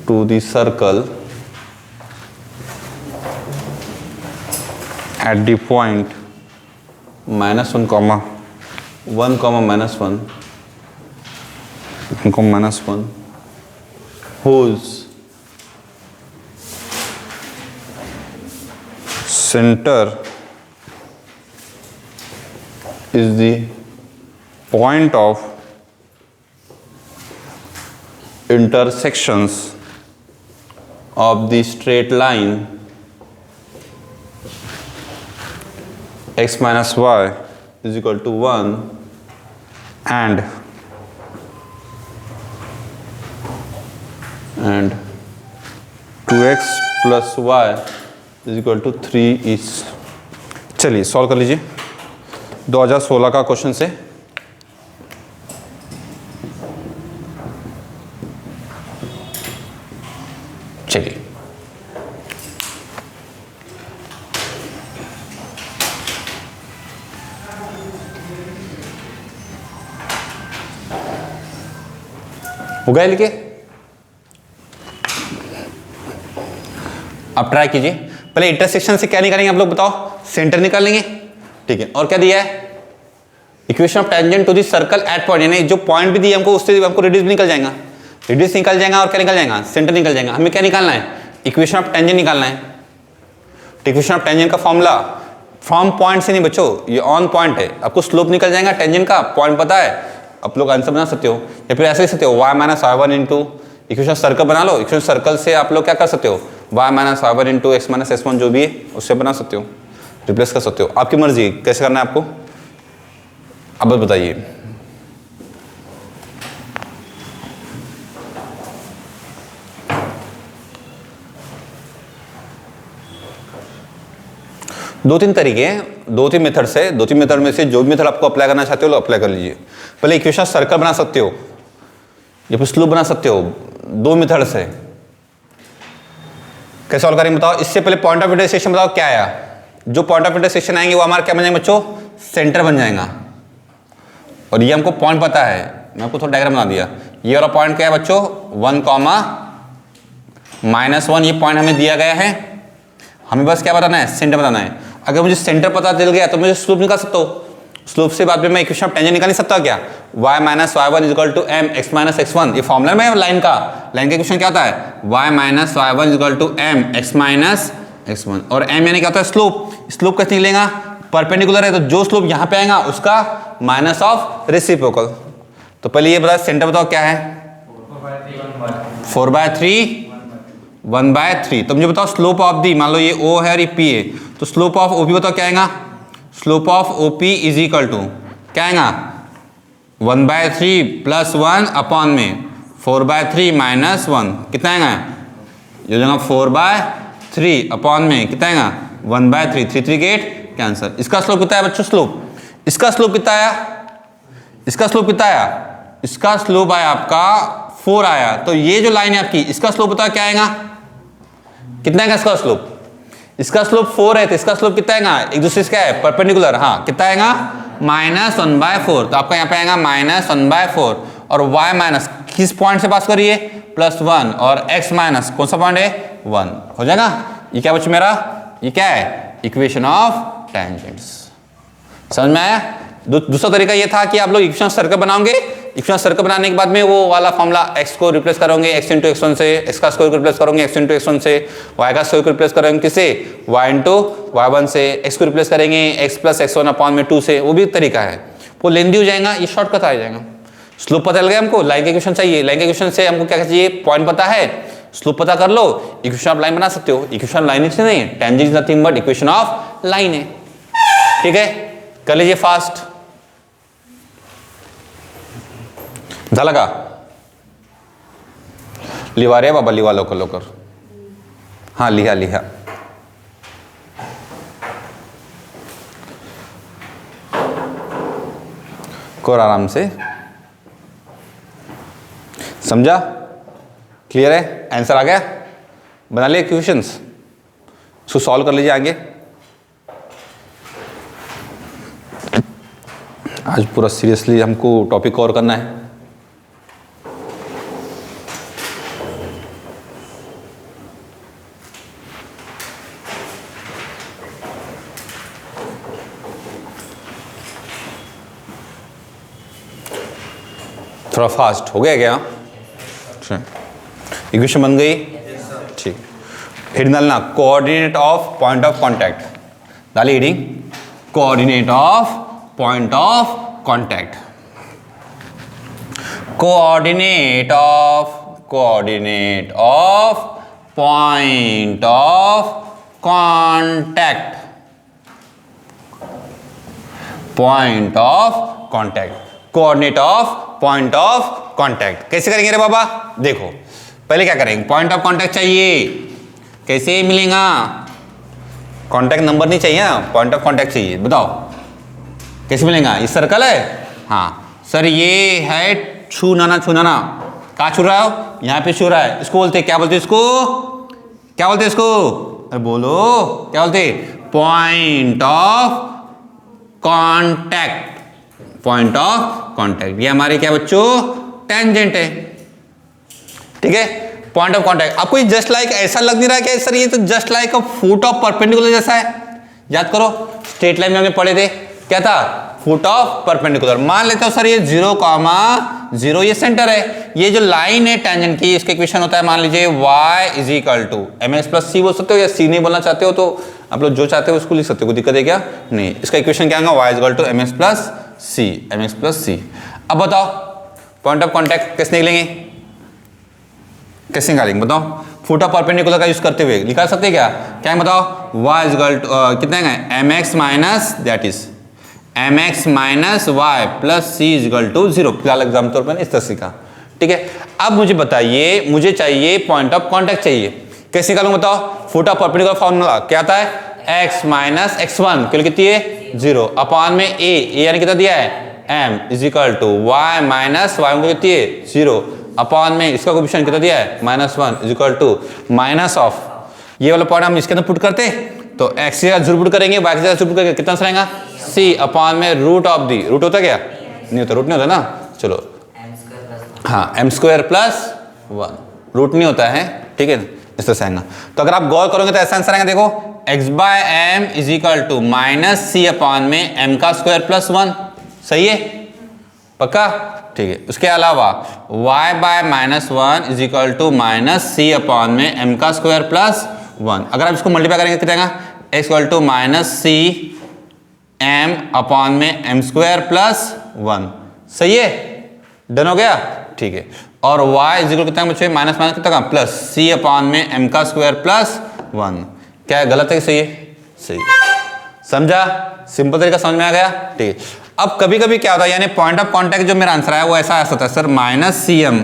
Speaker 1: to the circle at the point -1, -1, -1, whose center is the point of intersections of the straight line x minus y is equal to 1 and 2x plus y is equal to 3 is। चलिए solve कर लीजिए 2016 का question से। चलिए हो गया लिखे, अब ट्राई कीजिए। पहले इंटरसेक्शन से क्या निकालेंगे आप लोग बताओ, सेंटर निकाल लेंगे, ठीक है। और क्या दिया है, equation of tangent to the circle at point, यानी जो पॉइंट भी दिया हमको उससे हमको रेडियस निकल जाएगा, रेडियस निकल जाएगा और क्या निकल जाएगा, सेंटर निकल जाएगा। हमें क्या निकालना है, इक्वेशन ऑफ टेंजेंट निकालना है। इक्वेशन ऑफ टेंजेंट का फॉर्मूला फ्रॉम पॉइंट से नहीं बच्चों, ये ऑन पॉइंट है, आपको स्लोप निकल जाएगा टेंजेंट का, पॉइंट पता है, आप लोग आंसर बना सकते हो। या फिर ऐसे लिख सकते हो y minus y1 into equation circle बना लो, इक्वेशन सर्कल से आप लोग क्या कर सकते हो, y minus y1 into x minus s1 जो भी है उससे बना सकते हो, रिप्लेस कर सकते हो, आपकी मर्जी कैसे करना है आपको, अब बस बताइए। दो तीन तरीके हैं, दो तीन मेथड से, दो तीन मेथड में से जो भी मेथड आपको अप्लाई करना चाहते हो लो अप्लाई कर लीजिए। पहले इक्वेशन सर्कल बना सकते हो या फिर स्लोप बना सकते हो, दो मेथड से। कैसे सॉल्व करेंगे बताओ। इससे पहले पॉइंट ऑफ इंटरसेक्शन बताओ क्या आया। जो पॉइंट ऑफ इंटरसेक्शन आएंगे वो हमारा क्या बन जाएंगे बच्चों, सेंटर बन जाएगा। और ये हमको पॉइंट पता है, मैं आपको थोड़ा डायग्राम बना दिया। ये वाला पॉइंट क्या है बच्चों, 1, -1, ये पॉइंट हमें दिया गया है। हमें बस क्या बताना है, सेंटर बताना है। अगर मुझे सेंटर पता चल गया तो मुझे स्लोप निकाल सकता हूँ। स्लोप से बाद में मैं इक्वेशन ऑफ टेंजेंट निकाल नहीं सकता क्या, y - y1 = m x - x1। ये फॉर्मूला में लाइन का इक्वेशन क्या होता है, y - y1 = m x - x1। और m यानी क्या होता है, स्लोप। स्लोप कैसे निकलेगा, परपेंडिकुलर है तो जो स्लोप यहाँ पे आएगा उसका माइनस ऑफ रेसिप्रोकल। तो पहले ये बताओ सेंटर बताओ क्या है, 4/3 1/3। तो मुझे बताओ स्लोप ऑफ दी, मान लो ये O है और ये P है, तो स्लोप ऑफ OP बताओ क्या आएगा। स्लोप ऑफ OP = क्या आएगा, 1/3 + 1 अपॉन में 4/3 - 1 कितना आएगा, ये जगह 4/3 अपॉन में कितना आएगा 1/3, 3 3 8 कैंसर। इसका स्लोप कितना है बच्चों, स्लोप इसका स्लोप कितना आया, इसका स्लोप कितना आया, इसका स्लोप आया आपका 4 आया। तो ये जो लाइन है आपकी इसका स्लोप बताओ क्या आएगा, कितना आएगा इसका स्लोप। इसका स्लोप 4 है तो इसका स्लोप कितना आएगा, एक दूसरे से क्या है परपेंडिकुलर, हाँ कितना आएगा -1/4। तो आपका यहाँ पे आएगा -1/4 और y माइनस किस पॉइंट से पास करिए, +1 और x माइनस कौन सा पॉइंट है 1 हो जाएगा। ये क्या बच्चों मेरा, ये क्या है इक्वेशन ऑफ टेंजेंट्स। समझ में आया। दूसरा तरीका ये था कि आप लोग इक्वेशन सर्कल बनाओगे, इक्वेशन सर्कल बनाने के बाद में वो वाला फॉर्मूला x को रिप्लेस करोगे x × x1 से, x का स्क्वायर को रिप्लेस करोगे x × x1 से, y का स्क्वायर को रिप्लेस करोगे किससे y × y1 से, x को रिप्लेस करेंगे x + x1 अपॉन में 2 से। वो भी तरीका है, वो लेंदी हो जाएगा, ये शॉर्टकट आ जाएगा। स्लोप पता चल गया हमको, लाइन का इक्वेशन चाहिए, लाइन के इक्वेशन से हमको क्या चाहिए, पॉइंट पता है, स्लोप पता कर लो, इक्वेशन ऑफ लाइन बना सकते हो। इक्वेशन ऑफ लाइन नहीं है, tangent is nothing but equation of line है। ठीक है, कर लीजिए फास्ट। झाला का लिवा रे बाबा, लिवा लवकर लवकर, हाँ लिहा लिहा। कर आराम से, समझा, क्लियर है, आंसर आ गया, बना लिए इक्वेशंस, इसको सॉल्व कर लीजिए आगे। आज पूरा सीरियसली हमको टॉपिक कवर करना है। थोड़ा फास्ट हो गया क्या, इक्वेशन बन गई, ठीक। हेडिंग डालना coordinate of point of contact, डालिए heading coordinate of point of contact, coordinate of point of contact, point of contact, coordinate of point of contact. कैसे करेंगे रे बाबा, देखो पहले क्या करेंगे, पॉइंट ऑफ कांटेक्ट चाहिए, कैसे मिलेगा, कांटेक्ट नंबर नहीं चाहिए, पॉइंट ऑफ कांटेक्ट चाहिए, बताओ कैसे मिलेगा। ये सर्कल है, हाँ सर ये है छूनाना, कहाँ छू रहा हो, यहाँ पे छू रहा है, इसको बोलते क्या बोलते इसको, क्या बोलते इसको, अरे बोलो क्या बोलते, point of contact, point of contact. ये हमारे क्या बच्चों टेंजेंट है, ठीक है। पॉइंट ऑफ कांटेक्ट आपको जस्ट लाइक ऐसा लग नहीं रहा है क्या सर, ये तो just like a foot of perpendicular जैसा है। याद करो स्ट्रेट लाइन में हमने पढ़े थे, क्या था, फुट ऑफ परपेंडिकुलर। मान लेते हो सर ये 0,0 ये सेंटर है, ये जो लाइन है टेंजेंट की, इसका इक्वेशन होता है मान लीजिए y = mx + c बोल सकते हो, या c नहीं बोलना चाहते हो तो आप लोग जो चाहते हो उसको लिख सकते हो, कोई दिक्कत है क्या नहीं। इसका इक्वेशन क्या होगा, y = mx + c। अब बताओ पॉइंट ऑफ कांटेक्ट कैसे निकलेंगे, कैसे निकालेंगे बताओ, फुट ऑफ परपेंडिकुलर का यूज करते हुए निकाल सकते हैं क्या, क्या बताओ, y कितना है mx minus that is mx minus y + c = 0। फिलहाल एग्जाम तौर पर इस तरह का, ठीक है। अब मुझे बताइए, मुझे चाहिए पॉइंट ऑफ कांटेक्ट चाहिए, कैसे निकालूंगा बताओ, फुट ऑफ परपेंडिकुलर फॉर्मूला क्या आता है, x माइनस x1 क्यों कितनी है 0 अपॉन में a यानी कितना दिया है m is equal to y minus y कितनी है 0 अपॉन में इसका कोएफिशिएंट कितना दिया है -1 is equal to minus of ये वाला पॉइंट हम इसके अंदर पुट करते तो x की जगह 0 पुट करेंगे y की जगह 0 पुट करेंगे कितना रहेगा c अपॉन में रूट ऑफ दी रूट होता क्या नहीं होता रूट नहीं होता ना चलो हाँ m² प्लस 1 रूट नहीं होता है ठीक है इस तरह से आएगा तो अगर आप गौर करोगे तो ऐसा आंसर आएगा देखो x/m is equal to minus c upon में m² प्लस 1 सही है पक्का ठीक है उसके अलावा y/-1 is equal to minus c upon में m² प्लस 1 अगर आप इसको मल्टीप्लाई करेंगे कितना आएगा x equal to minus c m upon में m² प्लस 1 सही है डन हो गया ठीक है और y इज इक्वल कितना मुझे माइनस माइनस कितना प्लस c अपॉन में m² प्लस 1 क्या है गलत है कि सही है सही समझा सिंपल तरीका समझ में आ गया ठीक है अब कभी कभी क्या होता है यानी पॉइंट ऑफ कांटेक्ट जो मेरा आंसर है वो ऐसा आ सकता है सर -cm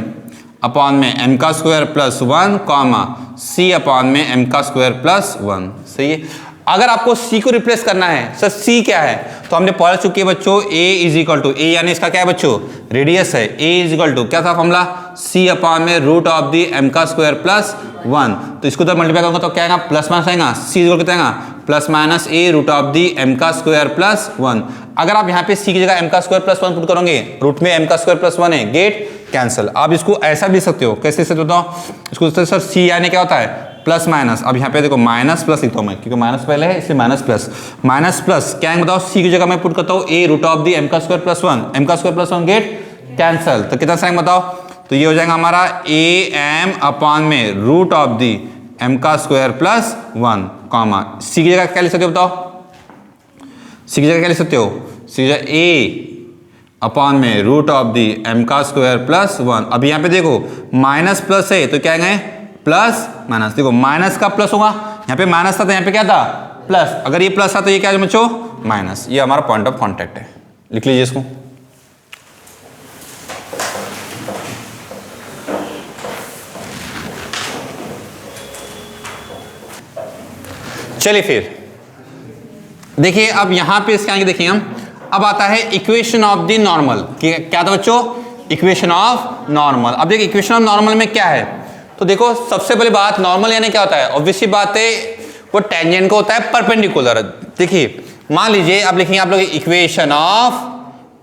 Speaker 1: अपॉन में m² plus 1 comma c upon में m² प्लस 1 सही है अगर आपको c को रिप्लेस करना है सर c क्या है तो हमने पढ़ चुके हैं बच्चों a is equal to a यानी इसका क्या है बच्चों रेडियस है a इज इक्वल टू क्या था फॉर्मूला c अपॉन में root of the m² plus 1 तो इसको तो मल्टीप्लाई करूंगा तो क्या आएगा प्लस माइनस आएगा c इज इक्वल कितना आएगा plus minus a root of the m² plus 1 अगर आप यहाँ पे c की जगह m² प्लस 1 पुट करोगे रूट में m² प्लस 1 है गेट कैंसिल आप इसको ऐसा भी सकते हो कैसे से बताओ इसको सर c यानी क्या होता है प्लस माइनस अब यहाँ पे देखो माइनस प्लस लिखता हूँ मैं क्योंकि माइनस पहले है इसलिए माइनस प्लस क्या है बताओ c की जगह मैं पुट करता हूँ a root of the m² plus 1 m² plus 1 get cancel तो कितना साइन बताओ तो ये हो जाएगा हमारा am अपॉन में root of the m² plus 1 comma c की जगह क्या लिख सकते हो बताओ c की जगह क्या लिख सकते हो c की जगह a अपॉन में root of the m² plus 1 अब यहाँ पे देखो माइनस प्लस है तो क्या आएंगे प्लस माइनस देखो माइनस का प्लस होगा यहाँ पे माइनस था तो यहाँ पे क्या था प्लस अगर ये प्लस था तो ये क्या है बच्चों माइनस ये हमारा पॉइंट ऑफ कांटेक्ट है लिख लीजिए इसको चलिए फिर देखिए अब यहां पे इसके आगे देखिए हम अब आता है इक्वेशन ऑफ द नॉर्मल क्या था बच्चों इक्वेशन ऑफ नॉर्मल अब देखिए इक्वेशन ऑफ नॉर्मल में क्या है तो देखो सबसे पहली बात नॉर्मल यानी क्या होता है ऑब्वियसली बात है वो टेंजेंट को होता है परपेंडिकुलर देखिए मान लीजिए आप लिखेंगे आप लोग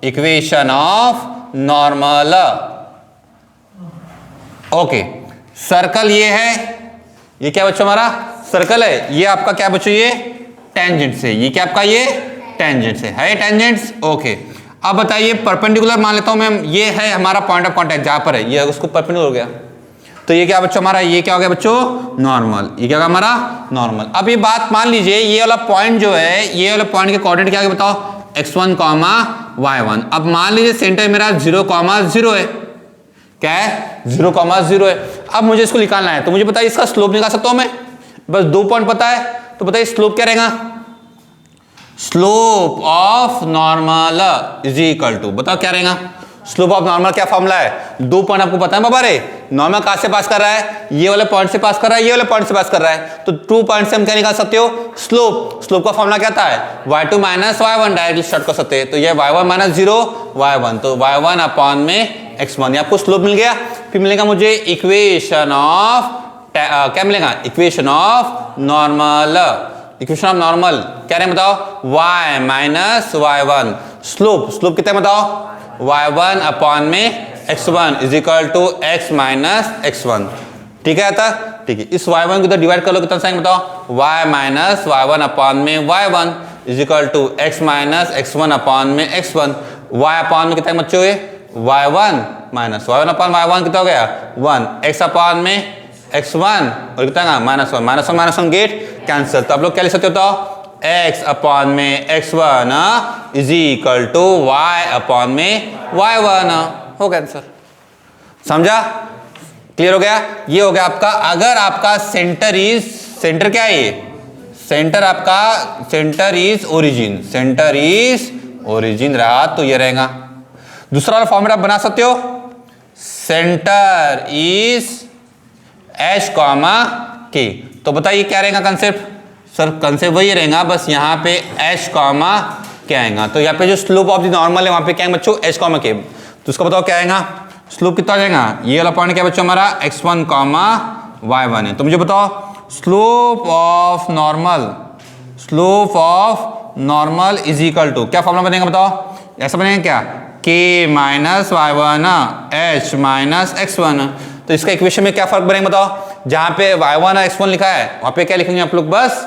Speaker 1: equation of normal okay circle ये है ये क्या बच्चों हमारा सर्कल है ये आपका क्या बच्चों ये टेंजेंट से ये क्या आपका ये टेंजेंट से है टेंजेंट्स ओके अब बताइए परपेंडिकुलर मान लेता हूं मैं ये है हमारा पॉइंट ऑफ कांटेक्ट जहां पर है ये उसको परपेंडिकुलर हो गया तो ये क्या बच्चों हमारा ये क्या हो गया बच्चों नॉर्मल ये क्या होगा हमारा नॉर्मल अब ये बात मान लीजिए ये वाला पॉइंट जो है ये वाला पॉइंट के कोऑर्डिनेट क्या है बताओ x1, y1 अब मान लीजिए सेंटर मेरा 0, 0 है क्या है 0, 0 है अब मुझे इसको निकालना है तो मुझे बताइए इसका स्लोप निकाल सकता हूं मैं बस 2 पॉइंट पता है तो बताइए स्लोप क्या रहेगा slope of normal is equal to बताओ क्या रहेगा स्लोप ऑफ नॉर्मल क्या फॉर्मूला है 2 पॉइंट आपको पता है बाबा रे नॉर्मल कहां से पास कर रहा है ये वाले पॉइंट से पास कर रहा है ये वाले पॉइंट से पास कर रहा है तो 2 पॉइंट से हम क्या निकाल सकते हो स्लोप का फॉर्मूला क्या था है y2 minus y1 directly start कर सकते हैं तो ये y1 माइनस 0 y1 तो y1 अपॉन में x1 ये आपको स्लोप मिल गया फिर मिलेगा मुझे इक्वेशन ऑफ क्या मिलेगा इक्वेशन ऑफ नॉर्मल क्या है बताओ y माइनस y1 स्लोप कितना है बताओ y1 अपॉन में x1 is equal to x minus x1 ठीक है था ठीक है इस y1 को तो डिवाइड कर लो कितना साइन बताओ y माइनस y1 अपॉन में y1 is equal to x minus x1 upon में x1 y अपॉन में कितना बच्चों है y1 minus y1 upon y1 कितना हो गया 1 x अपॉन में x1 और कितना -1 गेट कैंसिल तो आप लोग क्या लिख सकते हो x अपॉन में x1 is equal to y upon में y1 हो गया आंसर समझा क्लियर हो गया ये हो गया आपका अगर आपका सेंटर क्या है सेंटर इज ओरिजिन रहा तो ये रहेगा दूसरा वाला फॉर्मूला आप बना सकते हो सेंटर इज h, k तो बताइए क्या रहेगा कंसेप्ट सर कंसेप्ट वही रहेगा, बस यहाँ पे एच कॉमा क्या आएगा, तो यहाँ पे जो स्लोप ऑफ द नॉर्मल है वहाँ पे क्या है बच्चों, एच कॉमा के, तो उसका बताओ क्या आएगा, स्लोप कितना आ जाएगा, ये वाला पॉइंट क्या बच्चों हमारा x1 कॉमा y1 है। तो मुझे बताओ slope of normal is equal to क्या फॉर्मूला बनेगा बताओ, ऐसा बनेगा क्या, k minus y1 h minus x1। तो इसका इक्वेशन में क्या फर्क बनेगा बताओ, जहां पे y1 और x1 लिखा है वहां पे क्या लिखेंगे आप लोग, बस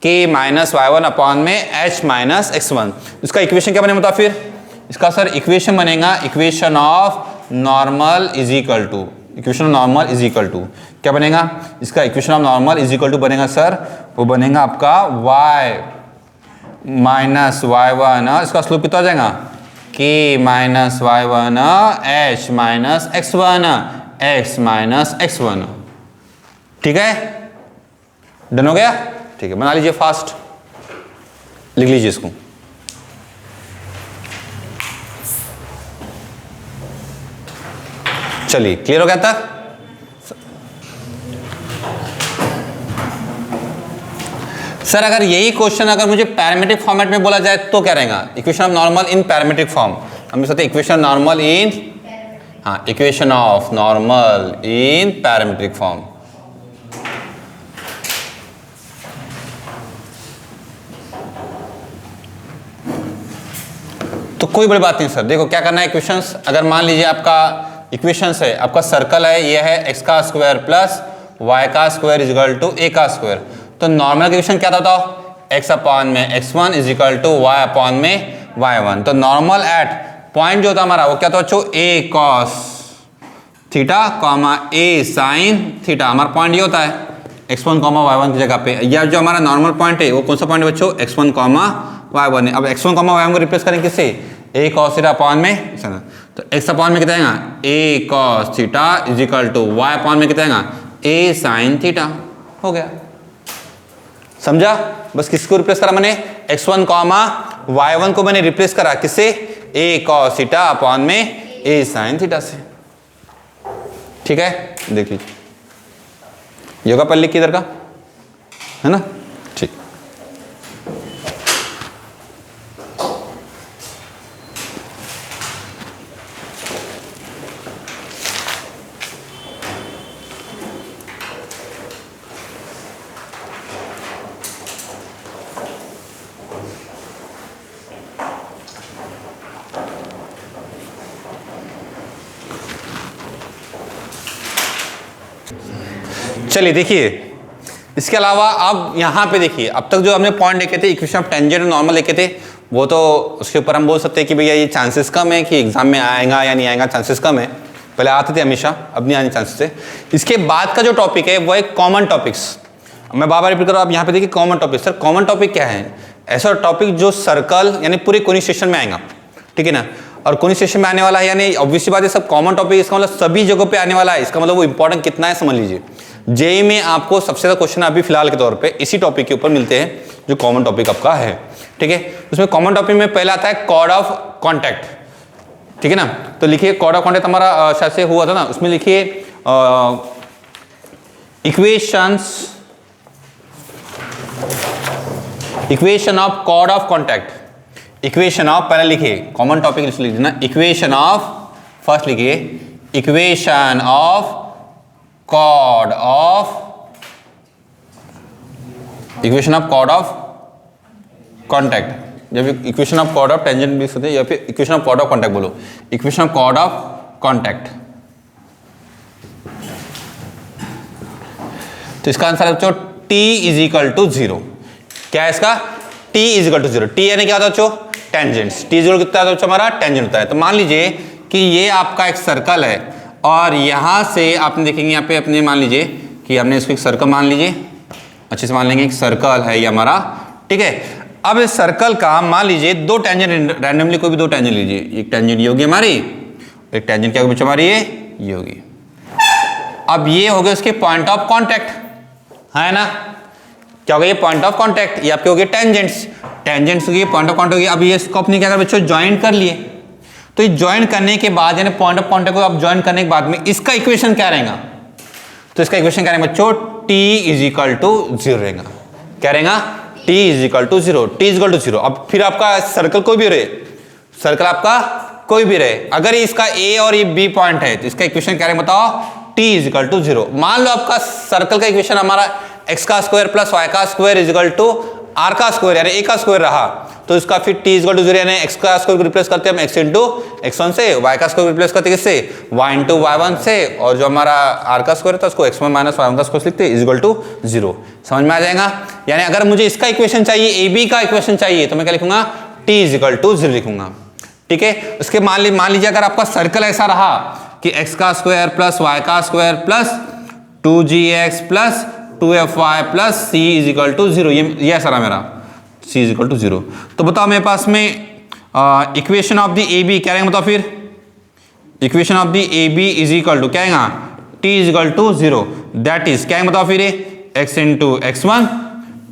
Speaker 1: k माइनस y1 अपॉन में h माइनस x1। इसका इक्वेशन क्या बनेगा बताओ, फिर इसका सर इक्वेशन बनेगा equation of normal is equal to, equation of normal is equal to क्या बनेगा, इसका equation of normal is equal to बनेगा सर, वो बनेगा आपका y माइनस y1, इसका स्लोप कितना हो जाएगा, k minus y1 h minus x1 x minus x1। ठीक है, डन हो गया, ठीक है, बना लीजिए फास्ट, लिख लीजिए इसको। चलिए क्लियर हो गया तक, सर अगर यही क्वेश्चन अगर मुझे पैरामीट्रिक फॉर्मेट में बोला जाए तो क्या रहेगा, equation of normal in parametric form, हम कहते हैं इक्वेशन नॉर्मल इन, हाँ equation of normal in parametric form. तो कोई बड़ी बात नहीं सर, देखो क्या करना है, इक्वेशंस अगर मान लीजिए आपका इक्वेशंस है, आपका सर्कल है, ये है x का स्क्वायर प्लस y का square is equal to a का स्क्वायर, तो नॉर्मल इक्वेशन क्या था बताओ, x अपॉन में x1 is equal to y upon में y1। तो नॉर्मल एट पॉइंट जो था हमारा वो क्या था बच्चों, a cos theta comma a sin theta, हमारा पॉइंट ये होता है x1 कॉमा y1 की जगह पे, या जो हमारा नॉर्मल पॉइंट है वो कौन सा पॉइंट है बच्चों, x1 कॉमा y1 है। अब x1 कॉमा y1 को रिप्लेस करेंगे किससे, a cos थीटा अपॉन में, तो x अपॉन में कितना आएगा, a cos theta is equal to y upon में कितना आएगा, a sin थीटा, हो गया, समझा। बस किसको रिप्लेस करा मैंने, x1 कॉमा y1 को मैंने रिप्लेस करा किससे, a cos थीटा अपॉन में a sin थीटा से। ठीक है, देख लीजिए योगा पर लिख इधर का है ना, ठीक। चलिए देखिए, इसके अलावा अब यहाँ पे देखिए, अब तक जो हमने पॉइंट देखे थे इक्वेशन ऑफ टेंजेंट और नॉर्मल देखे थे, वो तो उसके ऊपर हम बोल सकते हैं कि भैया ये चांसेस कम है कि एग्जाम में आएगा या नहीं आएगा, चांसेस कम है, पहले आते थे हमेशा, अब नहीं आने चांसेस है। इसके बाद का जो टॉपिक है वो है कॉमन टॉपिक्स। मैं बार बार रिपीट कर रहा हूँ, अब यहाँ पे देखिए common topic. Sir common topic क्या है, ऐसा टॉपिक जो सर्कल यानी पूरे कोनिक सेक्शन में आएगा, ठीक है ना, और कोनिक सेक्शन में आने वाला है, यानी ऑब्वियसली बात है सब कॉमन टॉपिक, इसका मतलब सभी जगहों पे आने वाला है, इसका मतलब वो इंपॉर्टेंट कितना है समझ लीजिए। जेई में आपको सबसे ज्यादा क्वेश्चन अभी फिलहाल के तौर पे इसी टॉपिक के ऊपर मिलते हैं जो कॉमन टॉपिक आपका है, ठीक है। उसमें कॉमन टॉपिक में पहला आता है कॉर्ड ऑफ कॉन्टैक्ट, ठीक है ना। तो लिखिए कॉर्ड ऑफ कॉन्टैक्ट हमारा शायद से हुआ था ना, उसमें लिखिए equation of chord of contact, equation of, पहले लिखिए कॉमन टॉपिक लिख देना, इक्वेशन ऑफ, फर्स्ट लिखिए equation of chord of, equation of chord of contact. जब equation of chord of tangent भी होते हैं या फिर equation of chord of contact बोलो, equation of chord of contact. तो इसका आंसर है बच्चों t इज इक्वल टू 0। क्या है इसका, t is equal to 0। t यानी क्या होता है बच्चों, टेंजेंट्स। t 0 कितना होता है बच्चों, हमारा टेंजेंट होता है। तो मान लीजिए कि ये आपका एक सर्कल है और यहां से आपने देखेंगे यहाँ पे अपने मान लीजिए कि हमने इसको एक सर्कल मान लीजिए, अच्छे से मान लेंगे, एक सर्कल है ये हमारा, ठीक है। अब इस सर्कल का मान लीजिए दो टेंजेंट, रैंडमली कोई भी दो टेंजेंट लीजिए, एक टेंजेंट ये होगी हमारी, एक टेंजेंट क्या होगी बच्चों हमारी ये होगी। अब ये हो गया उसके पॉइंट ऑफ कॉन्टैक्ट, है ना, क्या होगा ये पॉइंट ऑफ कॉन्टैक्ट, ये आपके हो गए टेंजेंट्स, टेंजेंट्स हो गए पॉइंट ऑफ कॉन्टैक्ट हो गया। अब ये इसको अपने क्या कर बच्चों ज्वाइन कर लिए, तो ये ज्वाइन करने के बाद यानी पॉइंट ऑफ कॉन्टैक्ट को आप ज्वाइन करने के बाद में इसका इक्वेशन क्या रहेगा, तो इसका इक्वेशन क्या रहेगा बच्चों, t इज इक्वल टू 0 रहेगा। क्या रहेगा, t is equal to 0, t is equal to 0। अब फिर आपका सर्कल कोई भी रहे, सर्कल आपका कोई भी रहे, अगर इसका a और ये b पॉइंट है तो इसका इक्वेशन क्या रहेगा बताओ, t इज इक्वल टू 0। मान लो आपका सर्कल का इक्वेशन हमारा x का स्क्वायर प्लस y का square is equal to r का स्क्वायर यानी a का स्क्वायर रहा, तो इसका फिर t इज इक्वल टू 0 यानी x का स्क्वायर को रिप्लेस करते हैं हम x इंटू x1 से, y का स्क्वायर रिप्लेस करते हैं किससे, y इंटू y1 से, और जो हमारा r का स्क्वायर था उसको x1 माइनस y1 का स्क्वायर लिखते हैं इज इक्वल टू 0। समझ में आ जाएगा। यानी अगर मुझे इसका इक्वेशन चाहिए, ab का इक्वेशन चाहिए, तो मैं क्या लिखूंगा, t इज इक्वल टू 0 लिखूंगा। ठीक है, उसके मान लीजिए अगर आपका सर्कल ऐसा रहा कि x का स्क्वायर प्लस y का square plus 2gx plus 2fy plus c is equal to 0, ये ऐसा रहा मेरा, c इज इक्वल टू 0। तो बताओ मेरे पास में equation of the A B क्या रहेगा, बताओ फिर equation of the A B is equal to क्या आएगा, t is equal to 0, that is क्या है बताओ फिर, x इंटू x1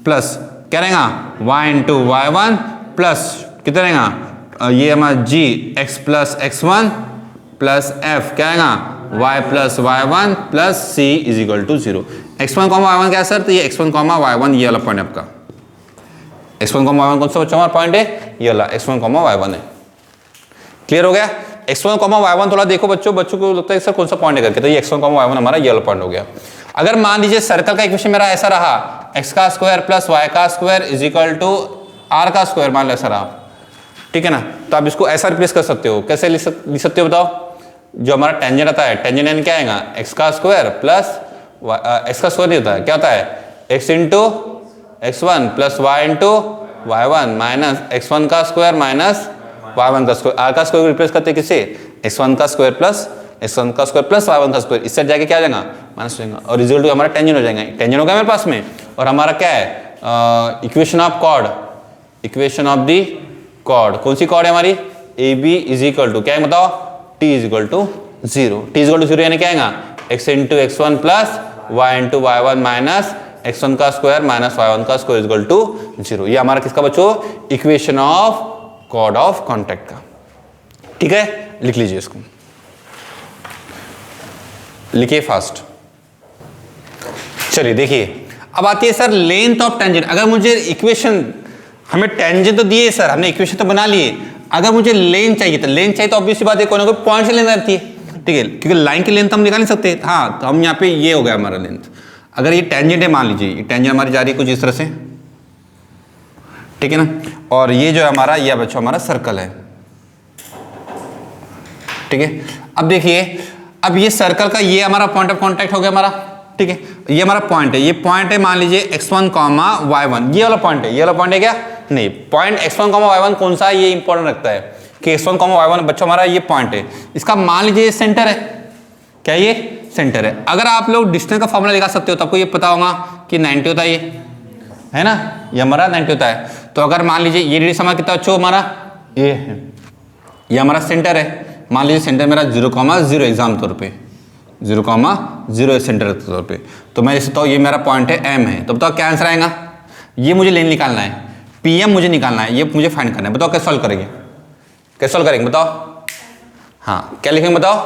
Speaker 1: प्लस क्या रहेगा y इंटू y1 प्लस कितना रहेगा, ये हमारा g x plus x1 plus f क्या आएगा y plus y1 plus c is equal to 0। x1 comma y1 क्या है सर, तो ये x1 कॉमा y1 ये वाला पॉइंट आपका, x1 कॉमा y1 कौन सा बच्चा हमारा पॉइंट है, ये वाला x1 कॉमा y1 है। क्लियर हो गया। x1 कॉमा y1 थोड़ा देखो बच्चों को लगता है सर कौन सा पॉइंट है करके, तो ये x1 कॉमा y1 हमारा ये वाला पॉइंट हो गया। अगर मान लीजिए सर्कल का इक्वेशन मेरा ऐसा रहा, x का स्क्वायर प्लस y का square is equal to r का स्क्वायर, मान लो ऐसा रहा, ठीक है ना, तो आप इसको ऐसा रिप्लेस कर सकते हो। कैसे लिख सकते हो बताओ, जो हमारा टेंजेंट आता है, टेंजेंट यानी क्या आएगा, x का स्क्वायर प्लस x का स्क्वायर नहीं होता है, क्या होता है x into x1 plus y into y1 minus x1 का स्क्वायर माइनस y1 का स्क्वायर, r का स्क्वायर रिप्लेस करते हैं किसे, x1 का स्क्वायर प्लस x1 का स्क्वायर प्लस y1 का स्क्वायर, इससे जाके क्या आ जाएगा माइनस हो जाएगा, और रिजल्ट हमारा टेंजेंट हो जाएगा, टेंजेंट हो गया मेरे पास में। और हमारा क्या है equation of chord, equation of the chord, कौन सी कॉर्ड है हमारी, A B is equal to क्या है बताओ, t is equal to 0, t is equal to 0 यानी क्या आएगा x into x1 plus y into y1 minus x1 का स्क्वायर माइनस y1 का स्क्वायर इज इक्वल टू 0। ये हमारा किसका बच्चों, equation of chord of contact का। ठीक है, लिख लीजिए इसको, लिखिए फास्ट। चलिए देखिए अब आती है सर लेंथ ऑफ टेंजेंट। अगर मुझे इक्वेशन, हमें टेंजेंट तो दिए सर, हमने इक्वेशन तो बना लिए, अगर मुझे लेंथ चाहिए तो लेंथ चाहिए तो ऑब्वियसली बात है कोई ना कोई पॉइंट से लेंथ रहती है, ठीक है, क्योंकि लाइन की लेंथ हम निकाल नहीं सकते। हाँ, तो हम यहाँ पे ये हो गया हमारा लेंथ। अगर ये टेंजेंट है, मान लीजिए ये टेंजेंट हमारी जा रही है कुछ इस तरह से, ठीक है ना, और ये जो है हमारा ये बच्चों हमारा सर्कल है, ठीक है। अब देखिए, अब ये सर्कल का ये हमारा पॉइंट ऑफ कॉन्टैक्ट हो गया हमारा, ठीक है, ये हमारा पॉइंट है, ये पॉइंट है मान लीजिए x1 कॉमा y1, ये वाला पॉइंट है, ये वाला पॉइंट है क्या, नहीं, पॉइंट x1 कॉमा y1 कौन सा है, ये इंपॉर्टेंट रखता है कि x1 कॉमा y1 बच्चों हमारा ये पॉइंट है, इसका मान लीजिए ये सेंटर है, क्या ये सेंटर है। अगर आप लोग डिस्टेंस का फॉर्मूला लगा सकते हो तो आपको ये पता होगा कि 90 होता है, ये है ना, ये हमारा 90 होता है। तो अगर मान लीजिए ये रेडियस हमारा कितना अच्छा हमारा ये है, ये हमारा सेंटर है, मान लीजिए सेंटर मेरा 0,0 एग्जाम तौर पे 0,0 सेंटर के तौर पे, तो मैं इसे तो ये मेरा पॉइंट है m है, तो बताओ क्या आंसर आएगा, ये मुझे लेन निकालना है, pm मुझे निकालना है, ये मुझे फाइंड करना है, बताओ कैसे सॉल्व करेंगे, कैसे सॉल्व करेंगे बताओ। हाँ, क्या लिखेंगे बताओ,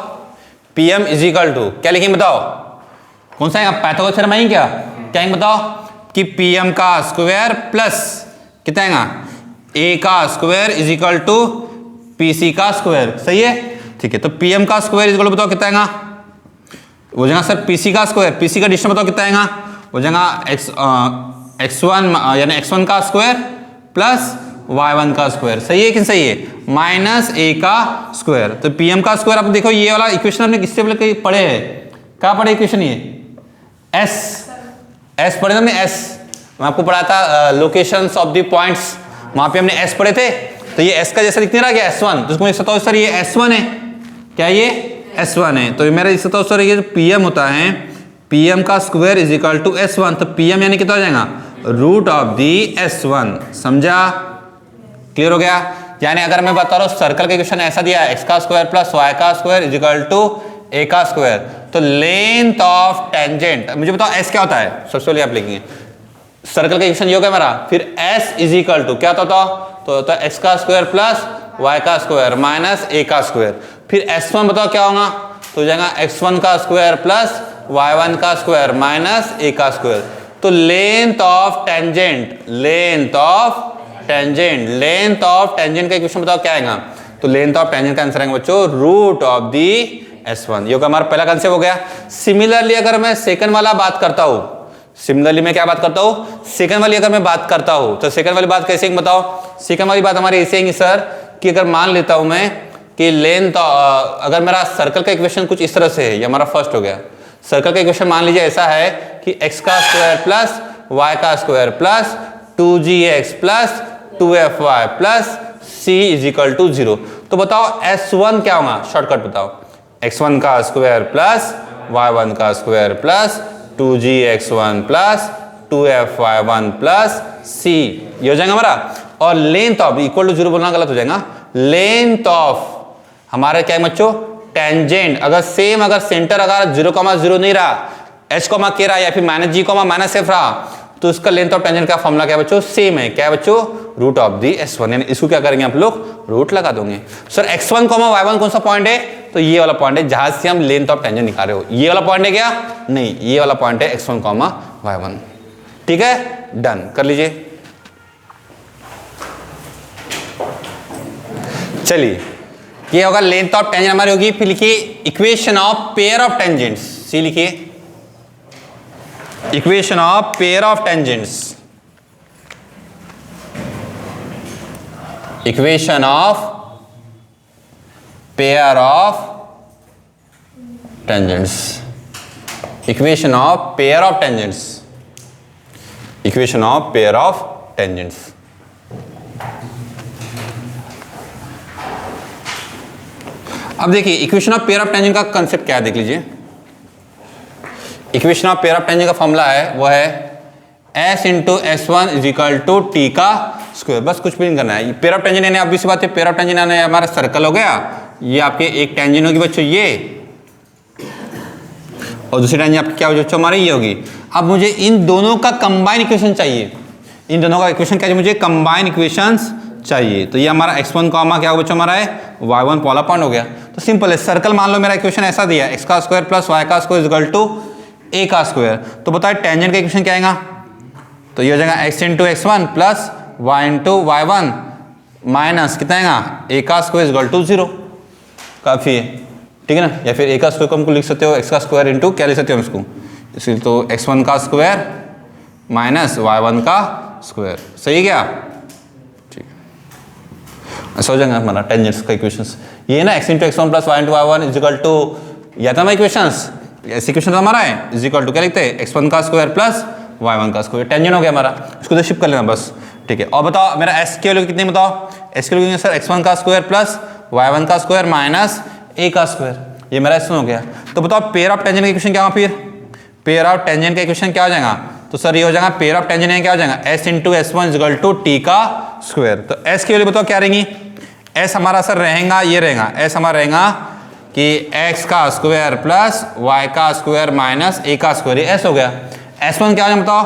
Speaker 1: pm इज इक्वल टू क्या लिखेंगे बताओ, कौन सा आएगा, पाइथागोरस थ्योरम आएंगे क्या आएंगे बताओ, कि pm का स्क्वायर प्लस कितना आएगा a का square is equal to pc का स्क्वायर, सही है, ठीक है। तो pm का स्क्वायर इज इक्वल टू बताओ कितना आएगा, हो जाएगा सर pc का स्क्वायर, pc का डिस्टेंस बताओ कितना आएगा, हो जाएगा x1 यानी x1 का स्क्वायर प्लस y1 का स्क्वायर, सही है कि सही है, माइनस a का स्क्वायर। तो pm का स्क्वायर आप देखो, ये वाला इक्वेशन हमने किससे पढ़े हैं, कहाँ पढ़े इक्वेशन, ये s पढ़े हमने, s मैं आपको पढ़ा था लोकेशंस ऑफ द पॉइंट्स, वहां पे हमने s पढ़े थे। तो ये s का जैसा दिखने रहा क्या s1, तो इसको मैं बताओ सर ये s1 है, क्या ये s1 है, तो मेरा इससे तो सर ये जो pm होता है, pm का square is equal to s1, तो pm यानी कितना हो जाएगा रूट ऑफ दी s1, समझा, क्लियर हो गया। यानी अगर मैं बता रहा हूँ सर्कल का इक्वेशन ऐसा दिया है, x का स्क्वायर प्लस y का square is equal to a का स्क्वायर, तो लेंथ ऑफ टेंजेंट मुझे बताओ s क्या होता है, सबसे पहले आप लिखेंगे सर्कल का इक्वेशन ये हो गया मेरा, फिर s इज इक्वल टू क्या होता, तो होता है x का स्क्वायर प्लस y का स्क्वायर माइनस a का स्क्वायर, फिर s1 बताओ क्या होगा, तो हो जाएगा x1 का स्क्वायर प्लस y1 का स्क्वायर माइनस a का स्क्वायर। तो length of tangent, length of tangent का इक्वेशन बताओ क्या आएगा? तो लेंथ ऑफ टेंजेंट का आंसर आएगा बच्चों रूट ऑफ दी S1। ये हमारा पहला कंसेप्ट हो गया। सिमिलरली अगर मैं सेकंड वाला बात करता हूं, सिमिलरली मैं क्या बात करता हूं? सेकंड वाली अगर मैं बात करता हूं तो सेकंड वाली बात कैसे बताओ? सेकंड वाली बात हमारी ऐसे आएगी सर कि अगर मान लेता हूं मैं कि लेंथ, अगर मेरा सर्कल का इक्वेशन कुछ इस तरह से है, ये हमारा फर्स्ट हो गया। सर्कल का इक्वेशन मान लीजिए ऐसा है कि x का स्क्वायर प्लस y का square plus 2gx plus 2fy plus c is equal to 0। तो बताओ S1 क्या होगा? शॉर्टकट बताओ। x1 का स्क्वायर प्लस y1 का square plus 2gx1 plus 2fy1 plus c, ये हो जाएगा हमारा। और लेंथ ऑफ इक्वल टू 0 बोलना गलत हो जाएगा। लेंथ ऑफ हमारा क्या है बच्चों? टेंजेंट। अगर सेम, अगर सेंटर अगर 0,0 नहीं रहा, h, k रहा या फिर -g, -f रहा, तो इसका लेंथ ऑफ टेंजेंट का फॉर्मूला क्या है बच्चों? सेम है। क्या है बच्चों? Root of the S1। यानी इसको क्या करेंगे आप लोग? रूट लगा दोगे। सर x1, y1 कौन सा पॉइंट है? तो ये वाला पॉइंट है जहां से हम लेंथ ऑफ टेंजेंट निकाल रहे हो। ये वाला पॉइंट है क्या? नहीं, ये वाला पॉइंट है x1, y1। ठीक है, डन कर लीजिए। चलिए, ये होगा लेंथ ऑफ टेंजेंट हमारी होगी। फिर लिखिए equation of pair of tangents. सी लिखिए equation of pair of tangents. Equation of pair of tangents. Equation of pair of tangents. Equation of pair of tangents. अब देखिए equation of pair of tangent का concept क्या है, देख लीजिए। Equation of pair of tangent का formula है वो है s into S1 is equal to T का स्क्वायर। बस कुछ भी नहीं करना है। पेयर ऑफ टेंजेंट यानी ऑब्वियस सी बात है, पेयर ऑफ टेंजेंट यानी हमारा सर्कल हो गया, ये आपके एक टेंजेंट होगी बच्चों ये, और दूसरी टेंजेंट आपकी क्या होगी बच्चों? हमारी ये होगी। अब मुझे इन दोनों का कंबाइन इक्वेशन चाहिए। इन दोनों का इक्वेशन क्या चाहिए मुझे? कंबाइन इक्वेशंस चाहिए। तो ये हमारा x1 कॉमा क्या होगा बच्चों? हमारा है y1 पॉला पॉइंट हो गया। तो सिंपल है, सर्कल मान लो मेरा इक्वेशन ऐसा दिया x का स्क्वायर प्लस y का स्क्वायर इक्वल टू a का स्क्वायर। तो बताओ टेंजेंट का इक्वेशन क्या आएगा? तो ये हो जाएगा x into x1 plus y into y1 minus कितना आएगा? a का स्क्वायर इक्वल टू 0। काफ़ी है, ठीक है ना? या फिर a का स्क्वायर को हमको लिख सकते हो x का स्क्वायर इंटू क्या लिख सकते हो हम इसको? इसलिए तो x1 का स्क्वायर माइनस y1 का स्क्वायर। सही है क्या? ऐसा हो जाएगा हमारा टेंजेंट्स का इक्वेशंस। ये ना x into x1 plus y into y1 is equal to, या था हमारा इक्वेशंस, ऐसे इक्वेशन तो हमारा है इज इक्वल टू क्या लिखते हैं? x1 का स्क्वायर प्लस y1 का स्क्वायर। टेंजेंट हो गया हमारा, इसको तो शिफ्ट कर लेना बस। ठीक है, और बताओ मेरा s की वैल्यू कितनी बताओ? s की वैल्यू सर x1 का स्क्वायर प्लस y1 का स्क्वायर माइनस a का स्क्वायर। ये मेरा S1 हो गया। तो बताओ पेयर ऑफ टेंजेंट का इक्वेशन क्या होगा? फिर पेयर ऑफ टेंजेंट का इक्वेशन क्या हो जाएगा? तो सर ये हो जाएगा पेयर ऑफ टेंजेंट क्या हो जाएगा? s into S1 is equal to T का स्क्वायर। तो s की वैल्यू बताओ क्या रहेंगी? s हमारा सर रहेगा, ये रहेगा s हमारा रहेगा कि x का स्क्वायर प्लस y का स्क्वायर माइनस a का स्क्वायर। ये s हो गया। S1 क्या हो जाएगा बताओ?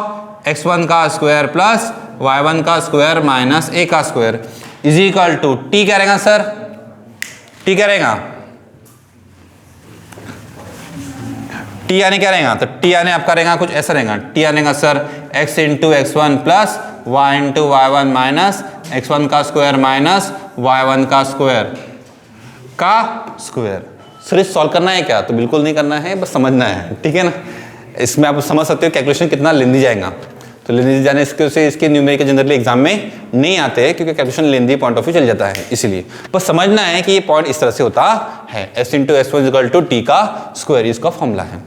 Speaker 1: x1 का स्क्वायर प्लस y1 का स्क्वायर माइनस a का square is equal to t क्या रहेगा सर? t क्या रहेगा? t यानी क्या रहेगा? तो t यानी आपका रहेगा कुछ ऐसा रहेगा। t यानी sir x into x1 plus y into y1 minus x1 का स्क्वायर माइनस y1 का स्क्वायर का स्क्वायर। सर इस सॉल्व करना है क्या? तो बिल्कुल नहीं करना है, बस समझना है, ठीक है ना? इसमें आप समझ सकते हो कैलकुलेशन कितना लेंदी जाएगा। तो लेंदी जाने इसके न्यूमेरिकल जनरली एग्जाम में नहीं आते हैं क्योंकि calculation lengthy point of view चल जाता है, इसीलिए बस समझना है कि ये पॉइंट इस तरह से होता है। s into S1 equal to T का स्क्वायर इसका फॉर्मूला है।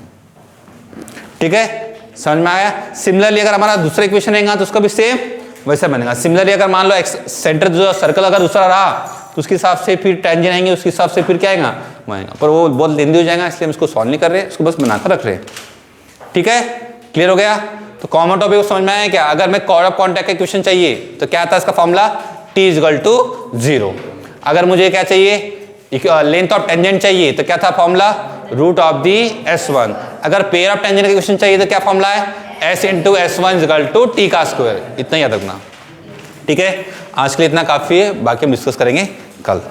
Speaker 1: ठीक है, समझ में आया? सिमिलरली अगर हमारा दूसरा इक्वेशन रहेगा तो उसका भी सेम वैसा बनेगा। सिमिलरली अगर मान लो सेंटर जो सर्कल अगर दूसरा रहा तो उसके हिसाब से फिर टेंजेंट आएंगे, उसके हिसाब से फिर क्या आएगा? आएगा, पर वो बहुत लेंदी हो जाएगा, इसलिए हम इसको सॉल्व नहीं कर रहे, इसको बस बनाकर रख रहे हैं। ठीक है, क्लियर हो गया? तो कॉमन टॉपिक को समझ में आया क्या? अगर मैं कॉर्ड ऑफ कॉन्टैक्ट का इक्वेशन चाहिए तो क्या था इसका formula? t is equal to 0। अगर मुझे क्या चाहिए? लेंथ ऑफ टेंजेंट चाहिए तो क्या था formula? Root of the S1। अगर पेयर ऑफ टेंजेंट का इक्वेशन चाहिए तो क्या फॉर्मूला है? s into S1 is equal to T का स्क्वायर। इतना याद रखना। ठीक है, आज के लिए इतना काफी है, बाकी हम डिस्कस करेंगे कल।